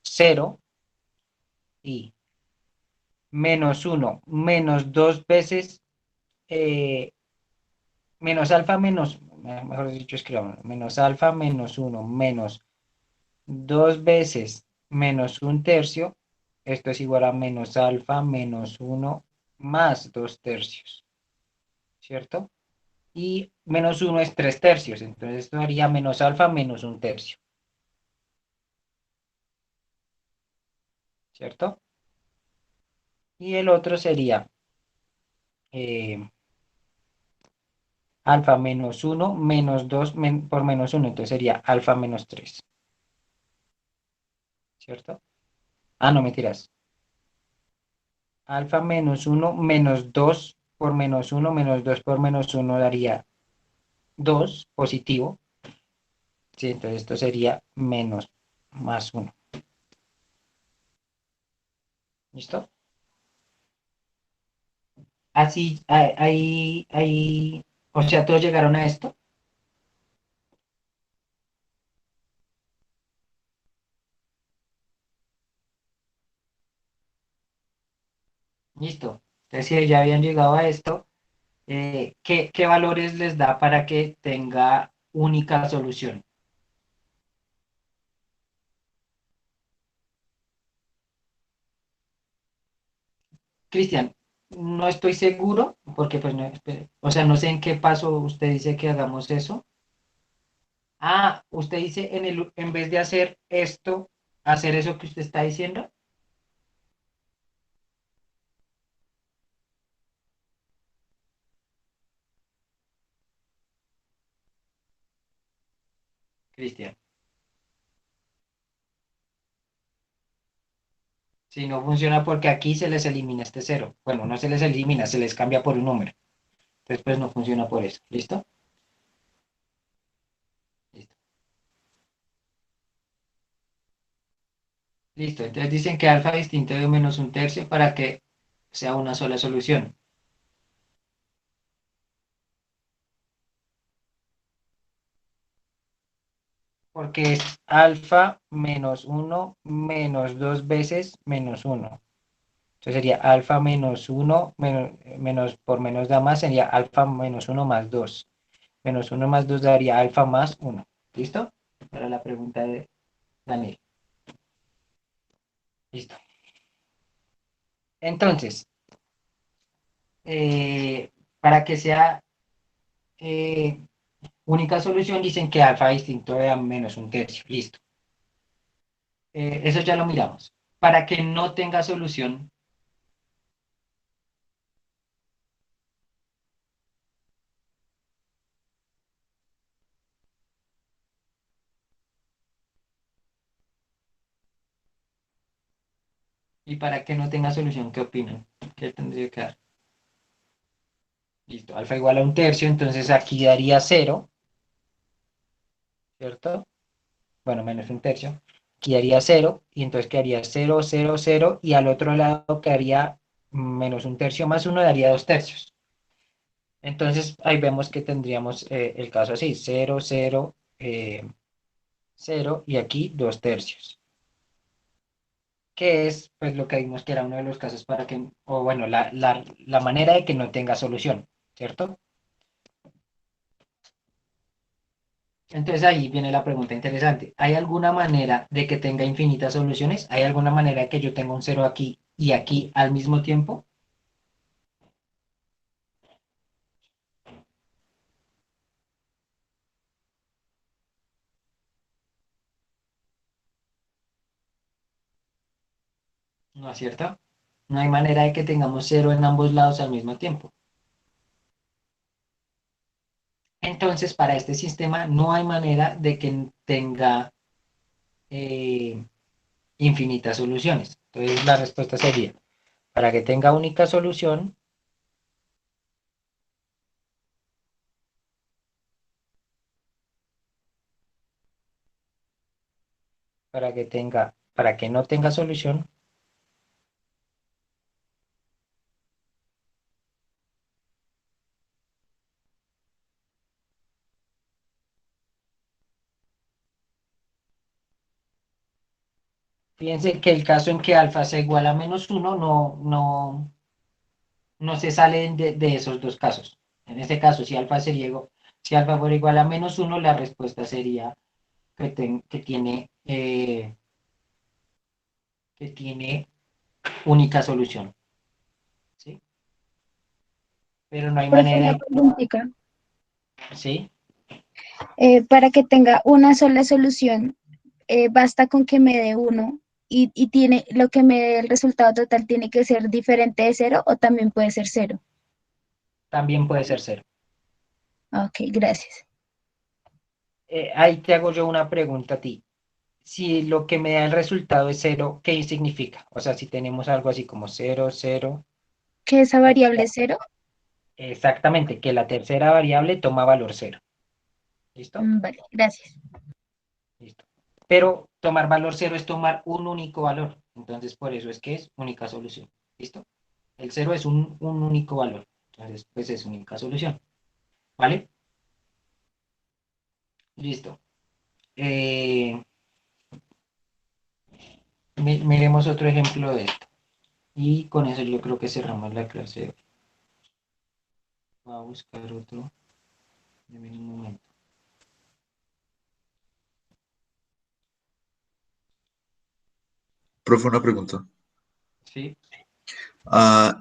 0 y menos 1, menos 2 veces, menos alfa menos, mejor dicho, escribamos, menos alfa menos 1, menos 2 veces menos un tercio, esto es igual a menos alfa menos 1 más 2 tercios, ¿cierto? Y menos 1 es 3 tercios, entonces esto haría menos alfa menos un tercio, ¿cierto? Y el otro sería eh, alfa menos 1 menos 2 por menos 1, entonces sería alfa menos 3, ¿cierto? Ah, no, mentiras. Alfa menos 1 menos 2 por menos 1 menos 2 por menos 1 daría 2 positivo. Sí, entonces esto sería menos más 1. ¿Listo? Así, ahí, o sea, todos llegaron a esto. Listo. Entonces, si ya habían llegado a esto, ¿qué valores les da para que tenga única solución? Cristian, no estoy seguro, porque pues no, o sea, no sé en qué paso usted dice que hagamos eso. Ah, usted dice en vez de hacer esto, hacer eso que usted está diciendo. Cristian, si no funciona porque aquí se les elimina este cero. Bueno, no se les elimina, se les cambia por un número. Entonces, pues no funciona por eso. ¿Listo? Listo. Listo. Entonces dicen que alfa distinto de menos un tercio para que sea una sola solución. Porque es alfa menos uno menos 2 veces menos uno. Entonces sería alfa menos uno menos por menos da más sería alfa menos uno más 2. Menos uno más 2 daría alfa más uno. ¿Listo? Para la pregunta de Daniel. Listo. Entonces, para que sea eh, única solución, dicen que alfa distinto de a menos un tercio. Listo. Eso ya lo miramos. Para que no tenga solución, y para que no tenga solución, ¿qué opinan? ¿Qué tendría que dar? Listo. Alfa igual a un tercio, entonces aquí daría cero, ¿cierto? Bueno, menos un tercio. Aquí daría cero, y entonces quedaría cero, cero, cero, y al otro lado quedaría menos un tercio más uno daría dos tercios. Entonces ahí vemos que tendríamos el caso así, cero, cero, 0 y aquí dos tercios. que es pues lo que vimos que era uno de los casos para que, o bueno, la manera de que no tenga solución, ¿cierto? Entonces ahí viene la pregunta interesante. ¿Hay alguna manera de que tenga infinitas soluciones? ¿Hay alguna manera de que yo tenga un cero aquí y aquí al mismo tiempo? ¿No es cierto? No hay manera de que tengamos cero en ambos lados al mismo tiempo. Entonces, para este sistema no hay manera de que tenga eh, infinitas soluciones. Entonces, la respuesta sería, para que tenga única solución, para que no tenga solución, fíjense que el caso en que alfa sea igual a menos uno no se salen de esos dos casos. En este caso, si alfa fuera igual a menos uno, la respuesta sería que tiene única solución, ¿sí? Pero no hay Profe, manera una de, preguntita. ¿sí? Para que tenga una sola solución, basta con que me dé uno y tiene lo que me dé el resultado total tiene que ser diferente de cero o también puede ser cero. También puede ser cero. Ok, gracias. Ahí te hago yo una pregunta a ti. Si lo que me da el resultado es cero, ¿qué significa? O sea, si tenemos algo así como cero, cero, ¿Qué esa variable es cero? exactamente, que la tercera variable toma valor cero. ¿Listo? Vale, gracias. Listo. Pero tomar valor cero es tomar un único valor. Entonces, por eso es que es única solución. ¿Listo? El cero es un único valor. Entonces, pues es única solución. ¿Vale? Listo. Eh, miremos otro ejemplo de esto. Y con eso yo creo que cerramos la clase. Voy a buscar otro. Deme un momento. Profe, una pregunta. ¿Sí?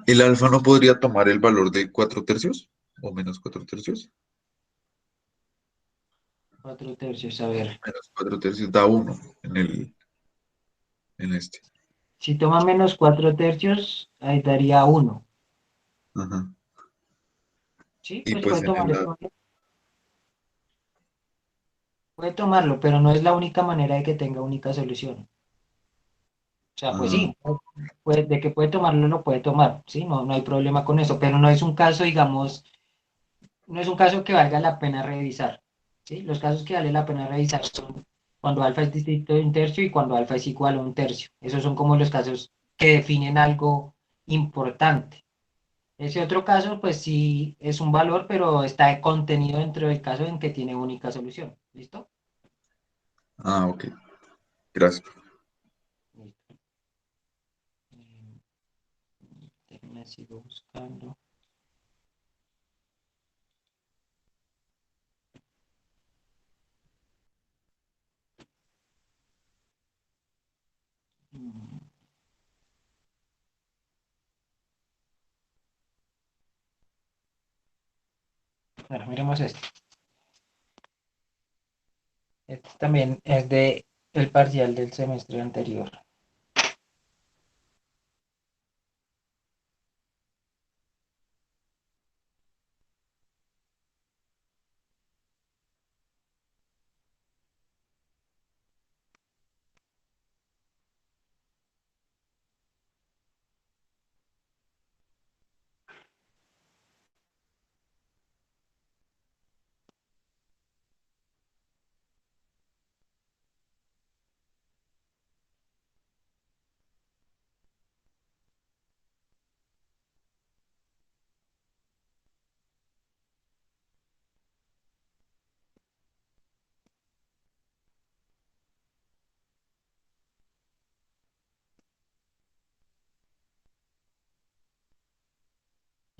¿El alfa no podría tomar el valor de 4 tercios o menos 4 tercios? 4 tercios. A ver. Menos 4 tercios da 1 en este. Si toma menos 4 tercios, ahí daría uno. Ajá. Sí, Y pues pues puede en tomar el lado. esto. Puede tomarlo, pero no es la única manera de que tenga única solución. O sea, pues Ah, sí, de que puede tomarlo, lo puede tomar, ¿sí? No, no hay problema con eso, pero no es un caso, digamos, no es un caso que valga la pena revisar, ¿sí? Los casos que vale la pena revisar son cuando alfa es distinto de un tercio y cuando alfa es igual a un tercio. Esos son como los casos que definen algo importante. Ese otro caso, pues sí es un valor, pero está contenido dentro del caso en que tiene única solución. ¿Listo? ok. Gracias. Listo. Déjenme sigo buscando. Mm, Bueno, miremos esto. Este también es de el parcial del semestre anterior.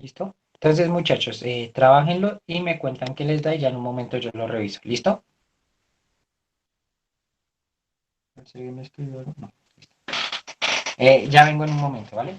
¿Listo? Entonces, muchachos, trabájenlo y me cuentan qué les da y ya en un momento yo lo reviso. ¿Listo? ¿Alguien me escribió algo? No. Ya vengo en un momento, ¿vale?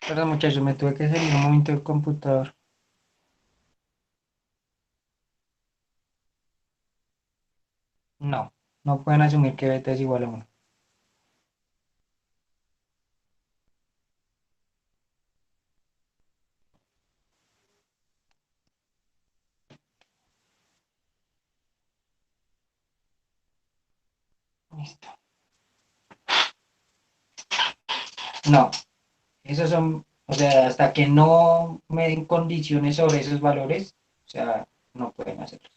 Perdón, muchachos, me tuve que salir un momento del computador. No, no pueden asumir que beta es igual a 1. Listo. No, esos son, o sea, hasta que no me den condiciones sobre esos valores, o sea, no pueden hacerlo.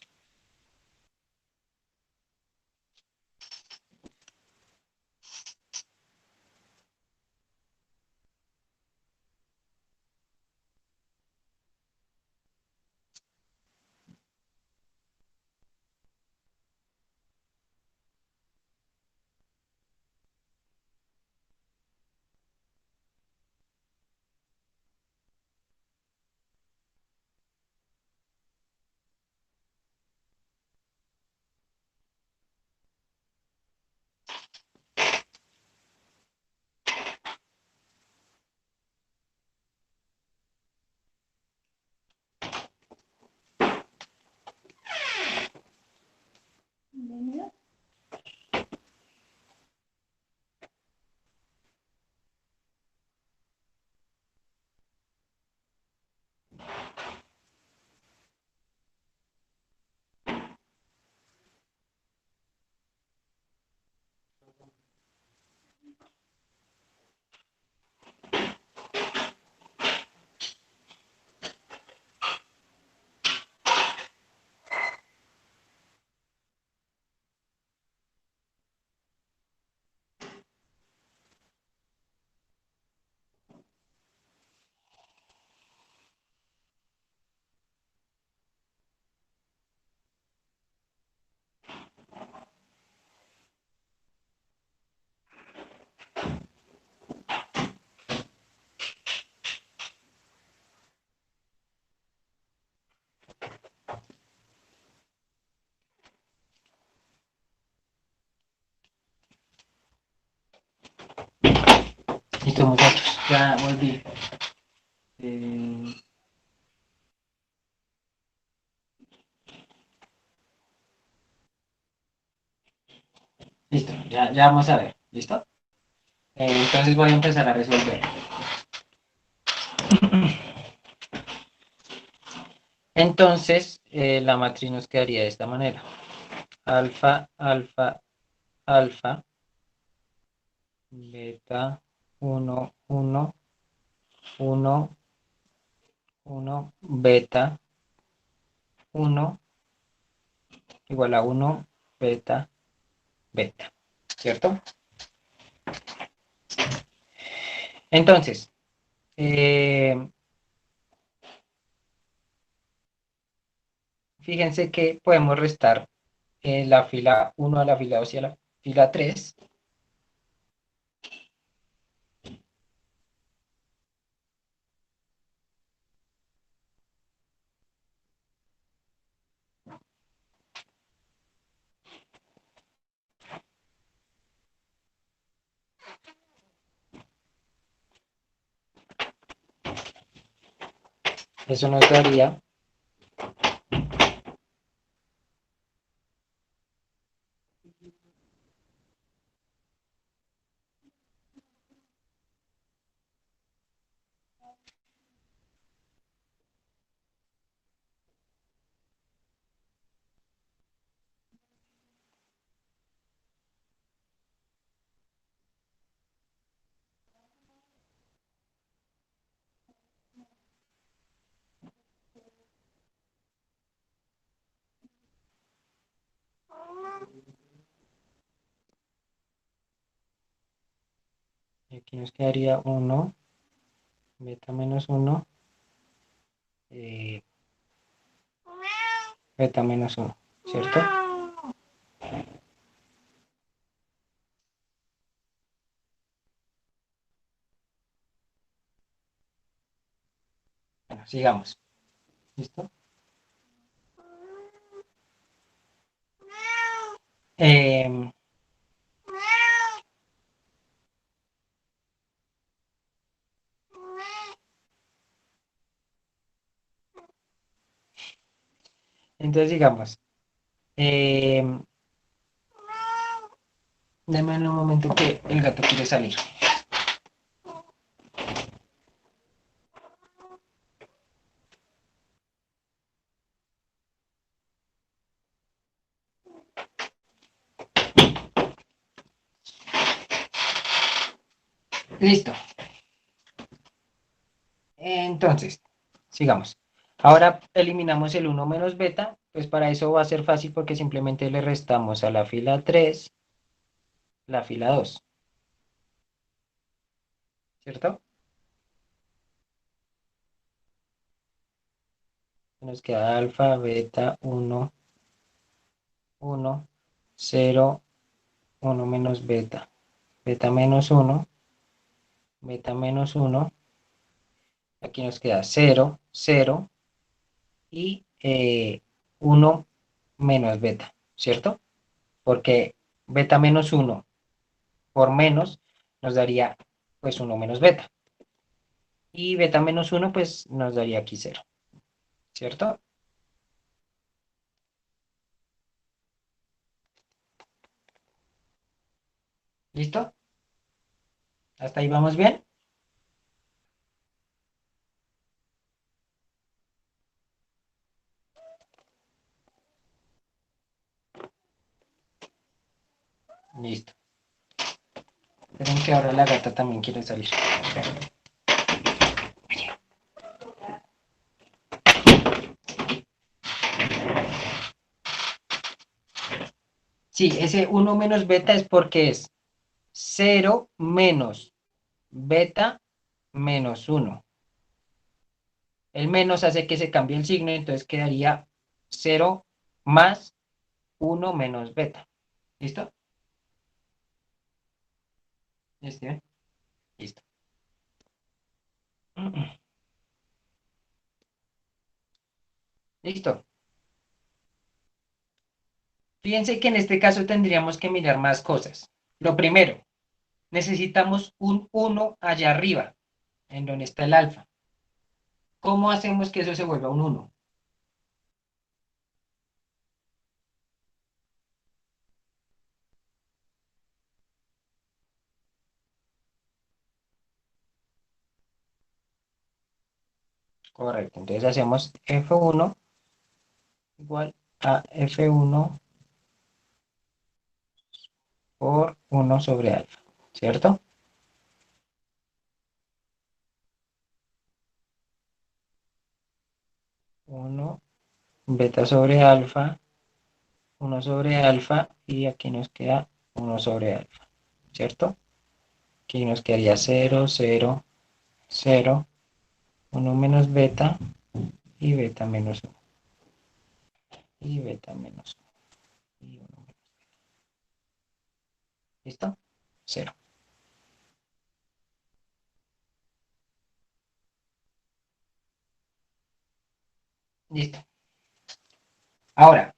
Listo, muchachos, ya volví. Eh, listo, ya vamos a ver, ¿listo? Entonces voy a empezar a resolver. Entonces, la matriz nos quedaría de esta manera. Alfa, alfa, alfa, beta, 1, 1, 1, 1, beta, 1, igual a 1, beta, beta, ¿cierto? Entonces, fíjense que podemos restar la fila 1 a la fila 2 y a la fila 3. Eso nos daría y aquí nos quedaría 1, beta menos 1, beta menos 1, ¿cierto? Bueno, sigamos. ¿Listo? Em, entonces, digamos, em, deme un momento que el gato quiere salir. Listo. Entonces, sigamos. Ahora eliminamos el 1 menos beta, pues para eso va a ser fácil porque simplemente le restamos a la fila 3 la fila 2, ¿cierto? Nos queda alfa, beta, 1, 1, 0, 1 menos beta, beta menos 1, beta menos 1, aquí nos queda 0, 0 y 1 menos beta, ¿cierto? Porque beta menos 1 por menos nos daría pues 1 menos beta. Y beta menos 1 pues nos daría aquí 0, ¿cierto? ¿Listo? ¿Hasta ahí vamos bien? Listo. Esperen que ahora la gata también quiere salir. Sí, ese 1 menos beta es porque es 0 menos beta menos 1. El menos hace que se cambie el signo, entonces quedaría 0 más 1 menos beta. ¿Listo? ¿Listo? Listo. Listo. Fíjense que en este caso tendríamos que mirar más cosas. Lo primero, necesitamos un 1 allá arriba, en donde está el alfa. ¿Cómo hacemos que eso se vuelva un 1? Correcto. Entonces hacemos F1 igual a F1 por 1 sobre alfa, ¿cierto? Uno beta sobre alfa, 1 sobre alfa, y aquí nos queda 1 sobre alfa, ¿cierto? Aquí nos quedaría 0, 0, 0, 1 menos beta, y beta menos 1, y beta menos 1, y 1 menos. ¿Listo? 0. Listo. Ahora,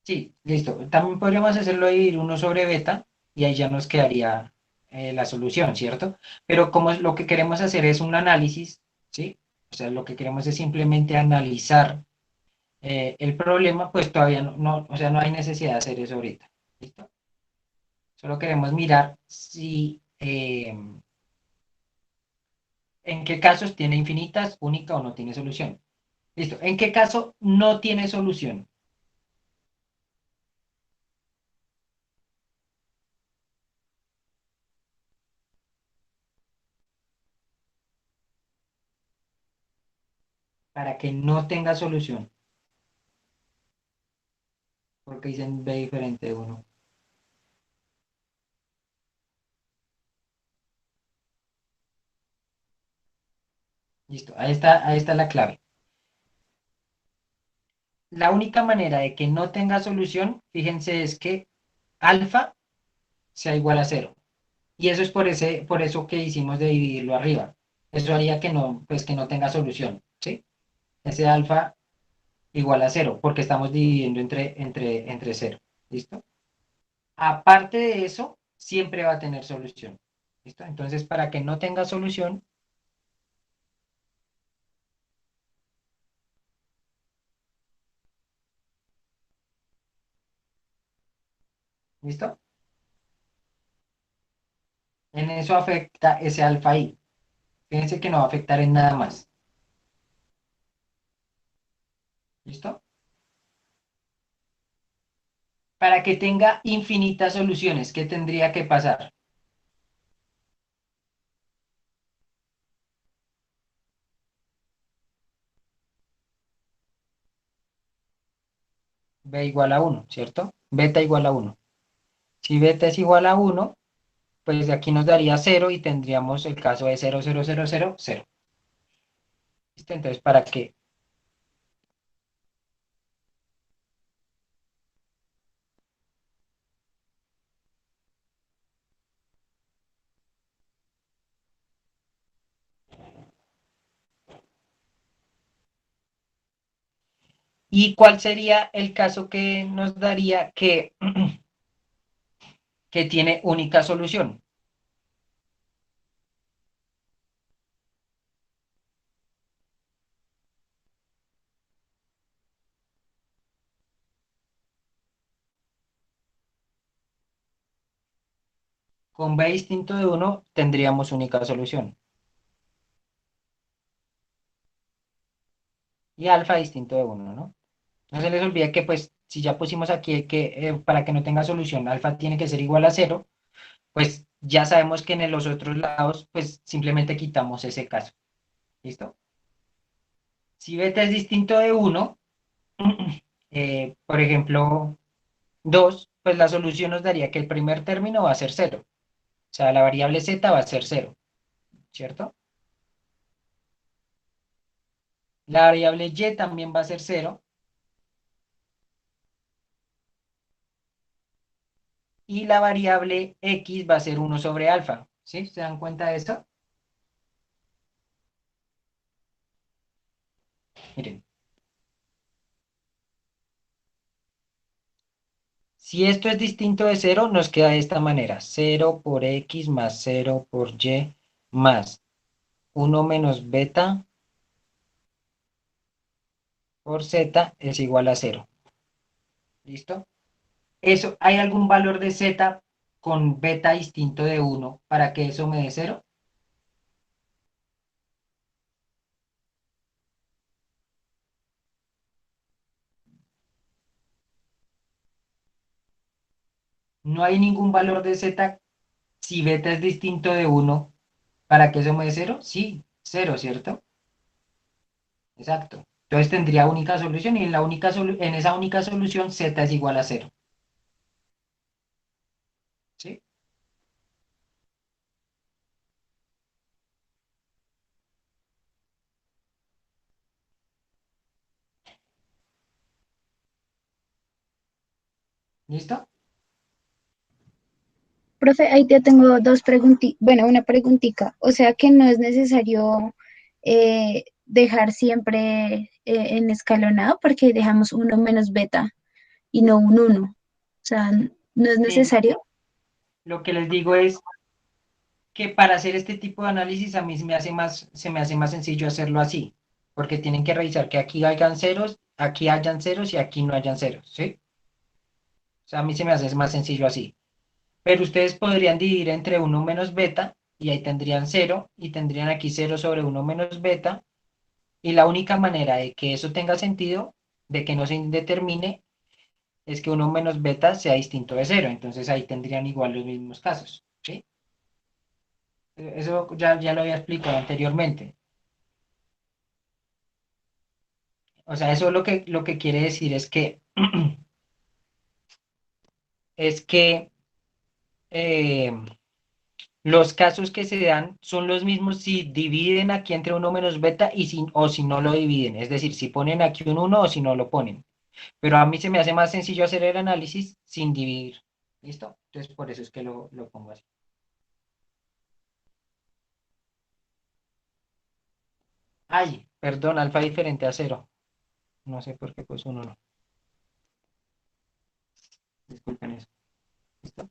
sí, listo. También podríamos hacerlo dividir 1 sobre beta y ahí ya nos quedaría la solución, ¿cierto? Pero como lo que queremos hacer es un análisis, ¿sí? O sea, lo que queremos es simplemente analizar el problema, pues todavía o sea, no hay necesidad de hacer eso ahorita. ¿Listo? Solo queremos mirar si, en qué casos tiene infinitas, única o no tiene solución. Listo. ¿En qué caso no tiene solución? Para que no tenga solución. Porque dicen B diferente de 1. Listo. Ahí está la clave. La única manera de que no tenga solución, fíjense, es que alfa sea igual a 0. Y eso es por eso que hicimos de dividirlo arriba. Eso haría que no, pues que no tenga solución, ¿sí? Ese alfa igual a 0, porque estamos dividiendo entre 0. ¿Listo? Aparte de eso, siempre va a tener solución. ¿Listo? Entonces, para que no tenga solución, ¿listo? En eso afecta ese alfa ahí. Fíjense que no va a afectar en nada más. ¿Listo? Para que tenga infinitas soluciones, ¿qué tendría que pasar? B igual a 1, ¿cierto? Beta igual a 1. Si beta es igual a 1, pues de aquí nos daría 0 y tendríamos el caso de 0, 0, 0, 0, 0. ¿Listo? Entonces, ¿para qué? ¿Y cuál sería el caso que nos daría que tiene única solución? Con B distinto de 1 tendríamos única solución. Y alfa distinto de 1, ¿no? No se les olvide que, pues, si ya pusimos aquí que para que no tenga solución, alfa tiene que ser igual a 0, pues ya sabemos que en los otros lados, pues simplemente quitamos ese caso. ¿Listo? Si beta es distinto de 1, por ejemplo, 2, pues la solución nos daría que el primer término va a ser 0. O sea, la variable z va a ser 0, ¿cierto? La variable y también va a ser 0. Y la variable x va a ser 1 sobre alfa. ¿Sí? ¿Se dan cuenta de esto? Miren. Si esto es distinto de 0, nos queda de esta manera. 0 por x más 0 por y más 1 menos beta por z es igual a 0. ¿Listo? Eso, ¿hay algún valor de z con beta distinto de 1 para que eso me dé 0? No hay ningún valor de z si beta es distinto de 1. ¿Para que eso me dé 0? Sí, 0, ¿cierto? Exacto. Entonces tendría única solución y en esa única solución z es igual a 0. ¿Sí? ¿Listo? Profe, ahí te tengo dos preguntitas, bueno, una preguntita. O sea que no es necesario dejar siempre en escalonado porque dejamos uno menos beta y no un uno. O sea, no es Sí. necesario. Lo que les digo es que para hacer este tipo de análisis a mí se me hace más sencillo hacerlo así, porque tienen que revisar que aquí hayan ceros y aquí no hayan ceros, ¿sí? O sea, a mí se me hace más sencillo así. Pero ustedes podrían dividir entre uno menos beta y ahí tendrían cero y tendrían aquí 0/1 menos beta. Y la única manera de que eso tenga sentido, de que no se indetermine, es que uno menos beta sea distinto de cero. Entonces ahí tendrían igual los mismos casos, ¿sí? Eso ya lo había explicado anteriormente. O sea, eso lo que quiere decir es que, es que eh, los casos que se dan son los mismos si dividen aquí entre uno menos beta o si no lo dividen. Es decir, si ponen aquí un uno o si no lo ponen. Pero a mí se me hace más sencillo hacer el análisis sin dividir. ¿Listo? Entonces por eso es que lo pongo así. Ay, perdón, alfa diferente a cero. No sé por qué pues un uno. Disculpen eso. ¿Listo?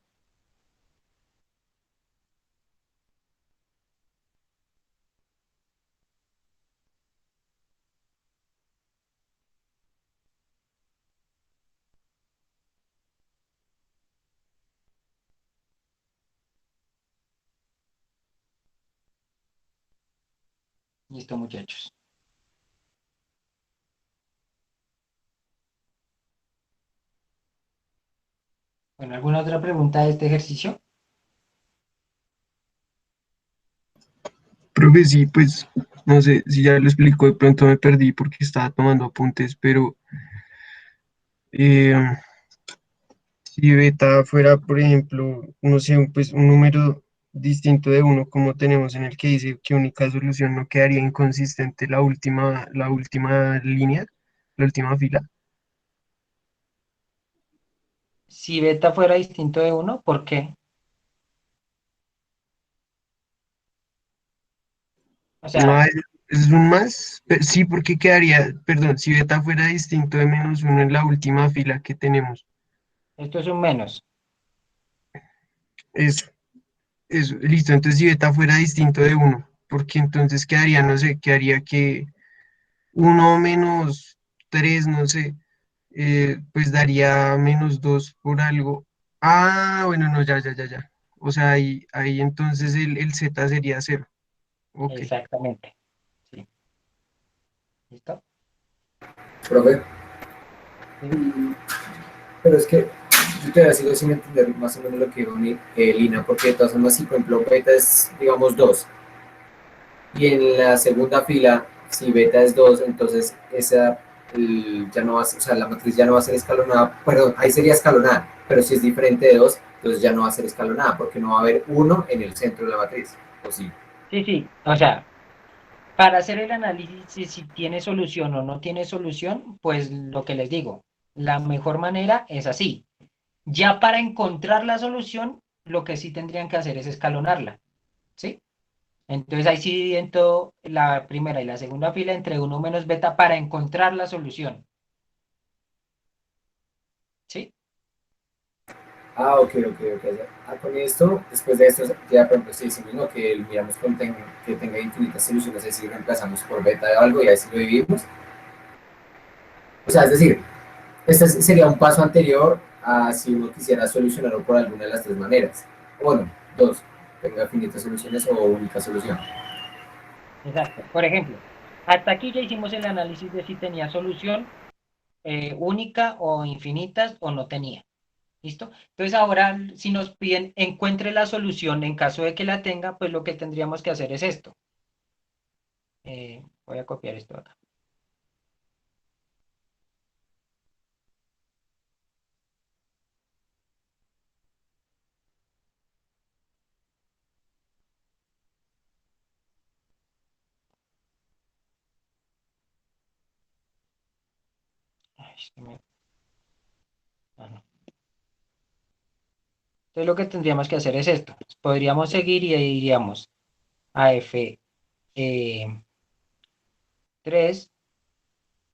Listo, muchachos. Bueno, ¿alguna otra pregunta de este ejercicio? Profe, sí, pues no sé si ya lo explico, de pronto me perdí porque estaba tomando apuntes, pero eh, si beta fuera, por ejemplo, no sé, pues un número distinto de uno, como tenemos en el que dice que única solución no quedaría inconsistente la última línea, la última fila. Si beta fuera distinto de uno, ¿por qué? O sea, Ah, es un más, sí, porque quedaría, perdón, si beta fuera distinto de menos uno en la última fila que tenemos. esto es un menos. Eso. Eso, listo, entonces si beta fuera distinto de uno, porque entonces quedaría, no sé, quedaría que uno menos 3 no sé, pues daría menos 2 por algo. Ah, bueno, no, ya. O sea, ahí entonces el z sería cero. Ok. Exactamente. Sí. ¿Listo? Profe, Dime. pero es que yo todavía sigo sin entender más o menos lo que dijo Lina, porque de todas formas, si por ejemplo beta es, digamos, 2 y en la segunda fila, si beta es 2 entonces esa ya no va a ser, o sea, la matriz ya no va a ser escalonada, perdón, ahí sería escalonada, pero si es diferente de 2 entonces ya no va a ser escalonada, porque no va a haber uno en el centro de la matriz, ¿o sí? Sí, sí. O sea, para hacer el análisis si tiene solución o no tiene solución, pues lo que les digo, la mejor manera es así. Ya para encontrar la solución, lo que sí tendrían que hacer es escalonarla, ¿sí? Entonces ahí sí dividen todo la primera y la segunda fila entre uno menos beta para encontrar la solución, ¿sí? Ok. Ya. Con esto, después de esto, ya por ejemplo, si decimos ¿no? que miramos que tenga infinitas soluciones, es decir, reemplazamos por beta de algo y así lo dividimos. O sea, es decir, este sería un paso anterior a si uno quisiera solucionarlo por alguna de las tres maneras. Bueno, dos, tenga infinitas soluciones o única solución. Exacto. Por ejemplo, hasta aquí ya hicimos el análisis de si tenía solución única o infinitas o no tenía. ¿Listo? Entonces ahora, si nos piden encuentre la solución en caso de que la tenga, pues lo que tendríamos que hacer es esto. Voy a copiar esto acá. Ay, no. Entonces lo que tendríamos que hacer es esto. Podríamos seguir y diríamos a F 3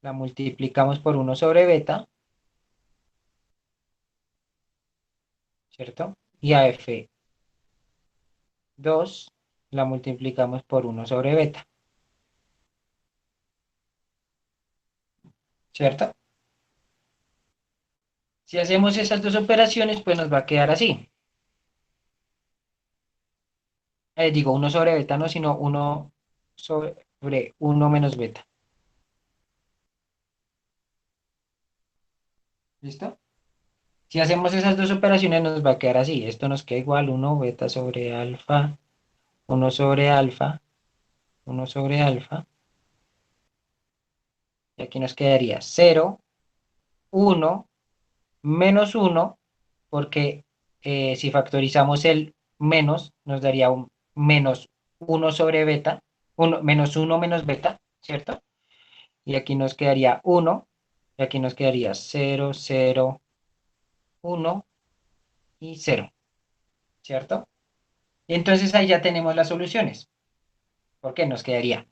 la multiplicamos por 1 sobre beta, ¿cierto? Y a F2 la multiplicamos por 1 sobre beta, ¿cierto? Si hacemos esas dos operaciones, pues nos va a quedar así. Digo, 1 sobre beta no, sino 1 sobre 1 menos beta. ¿Listo? Si hacemos esas dos operaciones nos va a quedar así. Esto nos queda igual 1 beta sobre alfa, 1 sobre alfa, 1 sobre alfa. Y aquí nos quedaría 0, 1, menos 1, porque si factorizamos el menos, nos daría un menos 1 sobre beta, menos 1 menos beta, ¿cierto? Y aquí nos quedaría 1, y aquí nos quedaría 0, 0, 1 y 0, ¿cierto? Y entonces ahí ya tenemos las soluciones. ¿Por qué? Nos quedaría.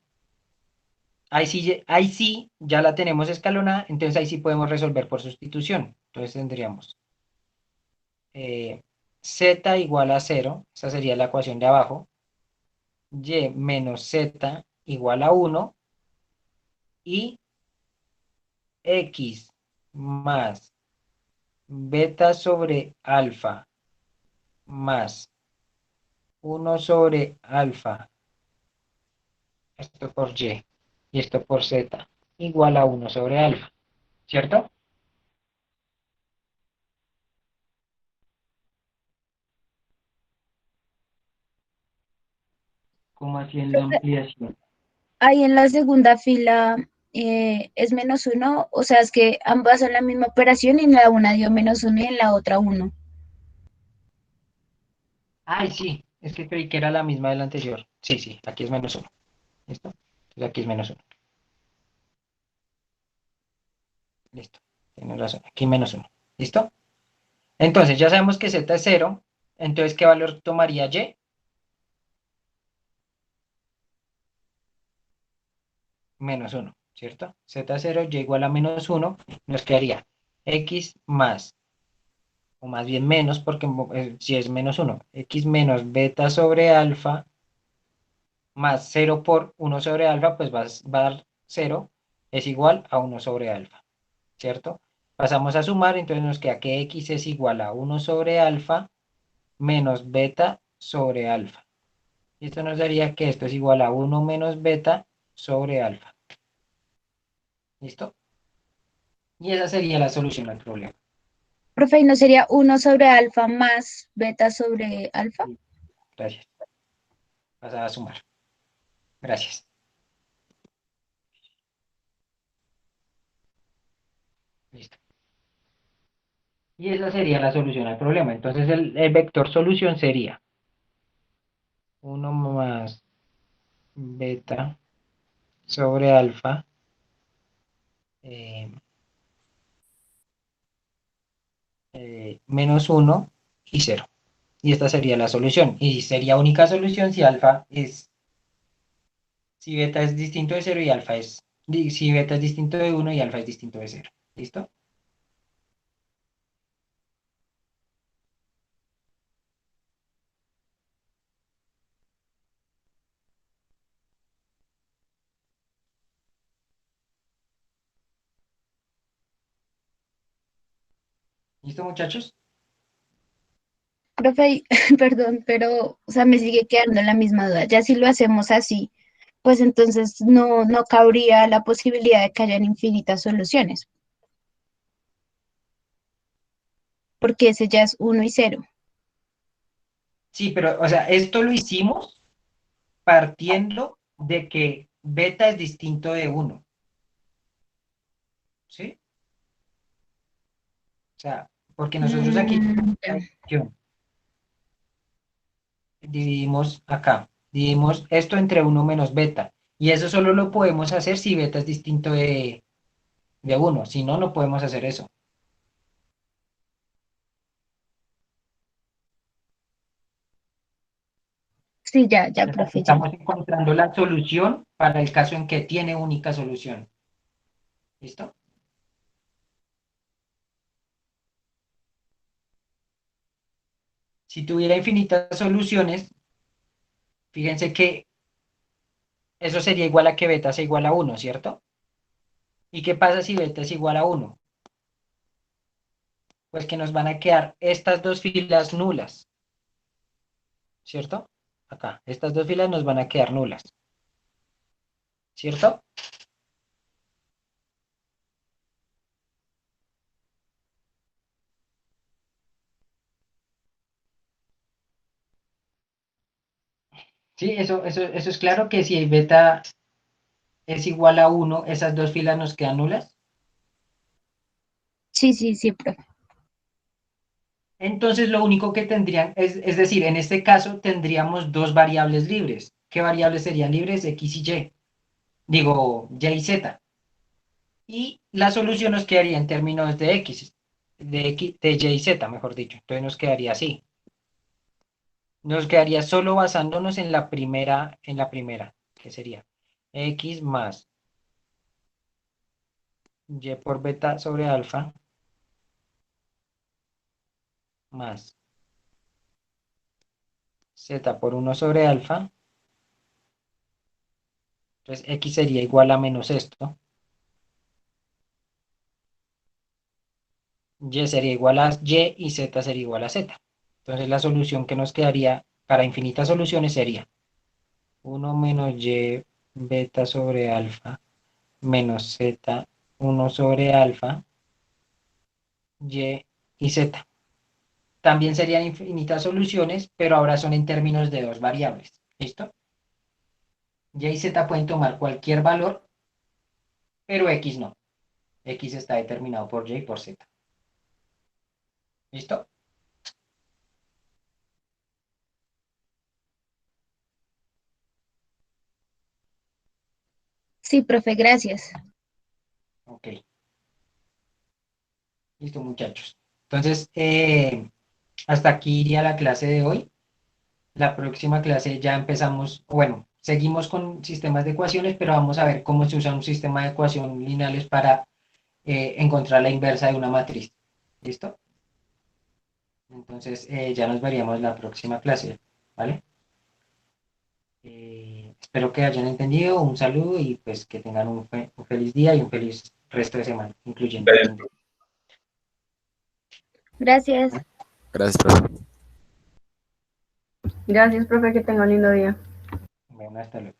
Ahí sí ya la tenemos escalonada, entonces ahí sí podemos resolver por sustitución. Entonces tendríamos z igual a 0, esa sería la ecuación de abajo, y menos z igual a 1 y x más beta sobre alfa más 1 sobre alfa, esto por y esto por z, igual a 1 sobre alfa, ¿cierto? Como haciendo Profe, ampliación. ahí en la segunda fila es menos uno, o sea, es que ambas son la misma operación y en la una dio menos uno y en la otra uno. Ay, sí, es que creí que era la misma de la anterior. Sí, sí, aquí es menos 1. ¿Listo? Entonces aquí es menos 1. Listo. Tienes razón. Aquí menos 1. ¿Listo? Entonces ya sabemos que z es 0. Entonces, ¿qué valor tomaría y? Menos 1, ¿cierto? Z0, y igual a menos 1. Nos quedaría x más, o más bien menos, porque si es menos 1, x menos beta sobre alfa más 0 por 1 sobre alfa, pues va a dar 0, es igual a 1 sobre alfa, ¿cierto? Pasamos a sumar, entonces nos queda que x es igual a 1 sobre alfa menos beta sobre alfa. Y esto nos daría que esto es igual a 1 menos beta sobre alfa. ¿Listo? Y esa sería la solución al problema. Profe, ¿y no sería uno sobre alfa más beta sobre alfa? Gracias. Pasar a sumar. Gracias. Listo. Y esa sería la solución al problema. Entonces el vector solución sería 1 más beta sobre alfa eh, menos 1 y 0. Y esta sería la solución. Y sería única solución si beta es distinto de 0 y alfa si beta es distinto de 1 y alfa es distinto de 0. ¿Listo? ¿Listo, muchachos? Profe, perdón, pero, o sea, me sigue quedando la misma duda. Ya si lo hacemos así, pues entonces no cabría la posibilidad de que hayan infinitas soluciones. porque ese ya es 1 y 0. Sí, pero, o sea, esto lo hicimos partiendo de que beta es distinto de 1, ¿sí? O sea, porque nosotros aquí Ya. dividimos acá, dividimos esto entre 1 menos beta, y eso solo lo podemos hacer si beta es distinto de 1, si no, no podemos hacer eso. Sí, ya, profe, ya. Estamos encontrando la solución para el caso en que tiene única solución. ¿Listo? Si tuviera infinitas soluciones, fíjense que eso sería igual a que beta sea igual a 1, ¿cierto? ¿Y qué pasa si beta es igual a 1? Pues que nos van a quedar estas dos filas nulas, ¿cierto? Acá, estas dos filas nos van a quedar nulas, ¿cierto? Sí, eso es claro que si beta es igual a 1, esas dos filas nos quedan nulas. Sí, profe. Entonces lo único que tendrían, es decir, en este caso tendríamos dos variables libres. ¿Qué variables serían libres? X y Y. Digo, Y y Z. Y la solución nos quedaría en términos de X, de Y y Z, mejor dicho. Entonces nos quedaría así. Nos quedaría solo basándonos en la primera, que sería X más Y por beta sobre alfa más Z por 1 sobre alfa. Entonces X sería igual a menos esto. Y sería igual a Y y Z sería igual a Z. Entonces la solución que nos quedaría para infinitas soluciones sería 1 menos Y beta sobre alfa menos Z 1 sobre alfa Y y Z. También serían infinitas soluciones, pero ahora son en términos de dos variables. ¿Listo? Y y Z pueden tomar cualquier valor, pero X no. X está determinado por Y y por Z. ¿Listo? Sí, profe, gracias. Ok. Listo, muchachos. Entonces, hasta aquí iría la clase de hoy. La próxima clase ya empezamos, bueno, seguimos con sistemas de ecuaciones, pero vamos a ver cómo se usa un sistema de ecuación lineales para encontrar la inversa de una matriz. ¿Listo? Entonces, ya nos veríamos la próxima clase, ¿vale? Espero que hayan entendido. Un saludo y pues que tengan un feliz día y un feliz resto de semana, incluyendo el fin de. Gracias. Gracias, profe. Gracias, profe, que tenga un lindo día. Bueno, hasta luego.